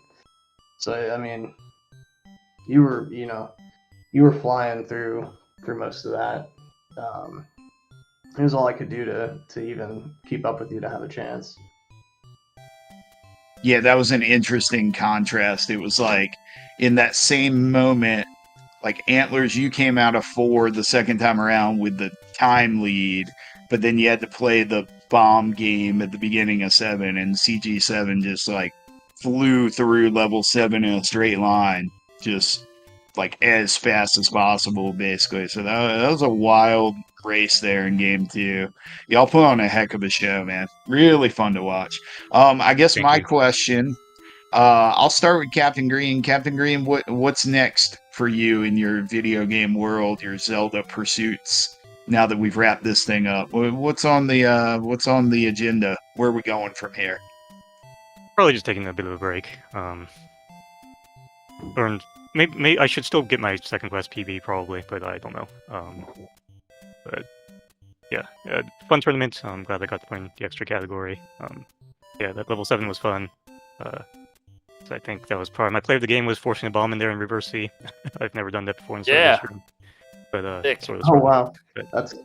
C: So I mean, you were flying through most of that. It was all I could do to even keep up with you to have a chance.
A: Yeah, that was an interesting contrast. It was like in that same moment, like Antlers, you came out of 4 the second time around with the time lead, but then you had to play the bomb game at the beginning of 7, and CG7 just like flew through level 7 in a straight line, just like as fast as possible, basically. So that was a wild race there in game 2. Y'all put on a heck of a show, man. Really fun to watch. I guess
D: Thank
A: my
D: you.
A: question, I'll start with Captain Green. Captain Green, what's next for you in your video game world, your Zelda pursuits? Now that we've wrapped this thing up, what's on the agenda? Where are we going from here?
D: Probably just taking a bit of a break. Or maybe I should still get my second class PB probably, but I don't know. But yeah, fun tournament. I'm glad I got to play in the extra category. Yeah, that level 7 was fun. So I think that was part of my play of the game was forcing a bomb in there in reverse C. I've never done that before in
B: Yeah.
D: Swordless room. But
B: Sick.
C: Oh wow, that's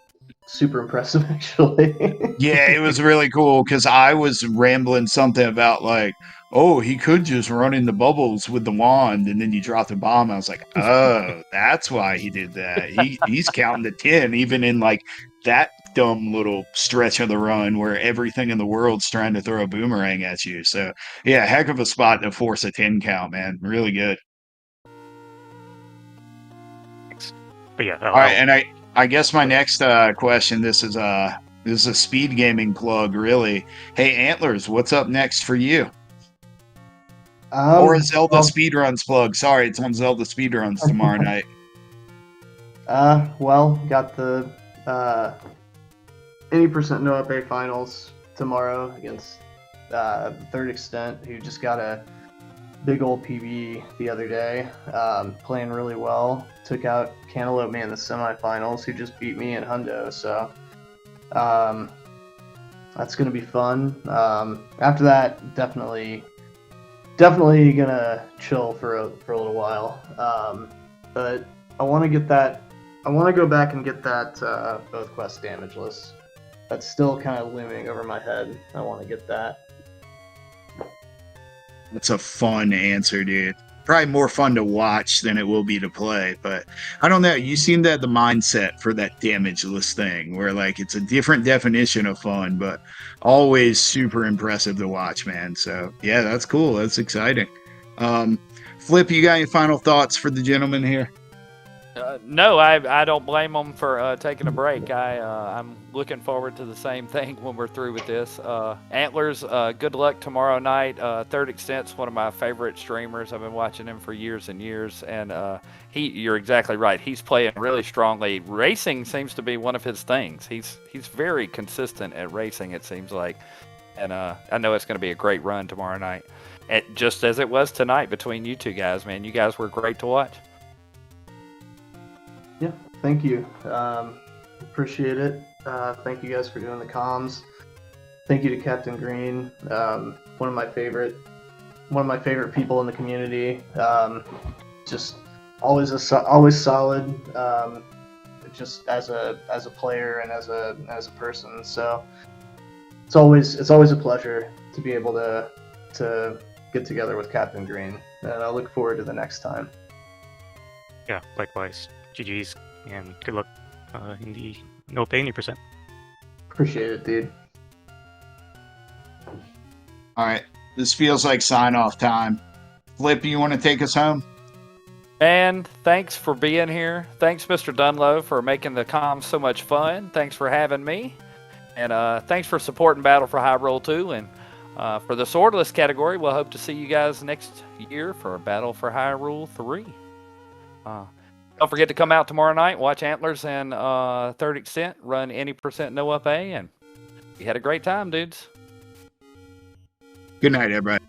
C: super impressive, actually.
A: Yeah, it was really cool because I was rambling something about like, oh, he could just run in the bubbles with the wand and then you drop the bomb. I was like, oh, that's why he did that. He's counting to 10, even in like that dumb little stretch of the run where everything in the world's trying to throw a boomerang at you. So yeah, heck of a spot to force a 10 count, man. Really good.
D: But yeah,
A: All right, and I guess my next question, this is a speed gaming plug, really. Hey, Antlers, what's up next for you? Or a Zelda speedruns plug. Sorry, it's on Zelda speedruns tomorrow night.
C: Well, got the 80% no up A finals tomorrow against the Third Extent, who just got a big old PB the other day, playing really well. Took out Cantaloupe Man in the semifinals, who just beat me in Hundo. So that's gonna be fun. After that, definitely gonna chill for a little while. But I want to get that. I want to go back and get that both quests damageless. That's still kind of looming over my head. I want to get that.
A: That's a fun answer, dude. Probably more fun to watch than it will be to play, but I don't know. You seem to have the mindset for that damageless thing where like it's a different definition of fun, but always super impressive to watch, man. So yeah, that's cool. That's exciting. Um, Flip, you got any final thoughts for the gentleman here?
B: No, I don't blame them for taking a break. I'm looking forward to the same thing when we're through with this. Antlers, good luck tomorrow night. Third Extent's one of my favorite streamers. I've been watching him for years and years, and you're exactly right. He's playing really strongly. Racing seems to be one of his things. He's very consistent at racing, it seems like, and I know it's going to be a great run tomorrow night, just as it was tonight between you two guys. Man, you guys were great to watch.
C: Yeah, thank you. Appreciate it. Thank you guys for doing the comms. Thank you to Captain Green, one of my favorite people in the community. Just always solid, just as a player and as a person. So it's always a pleasure to be able to get together with Captain Green, and I look forward to the next time.
D: Yeah, likewise. GG's, and good luck in the no pay any %.
C: Appreciate it, dude.
A: All right, this feels like sign off time. Flip, you want to take us home?
B: And thanks for being here. Thanks, Mr. Dunlow, for making the comms so much fun. Thanks for having me. And thanks for supporting Battle for Hyrule 2. And for the Swordless category, we'll hope to see you guys next year for Battle for Hyrule 3. Don't forget to come out tomorrow night, watch Antlers and Third Extent run any % no up A. And you had a great time, dudes.
A: Good night, everybody.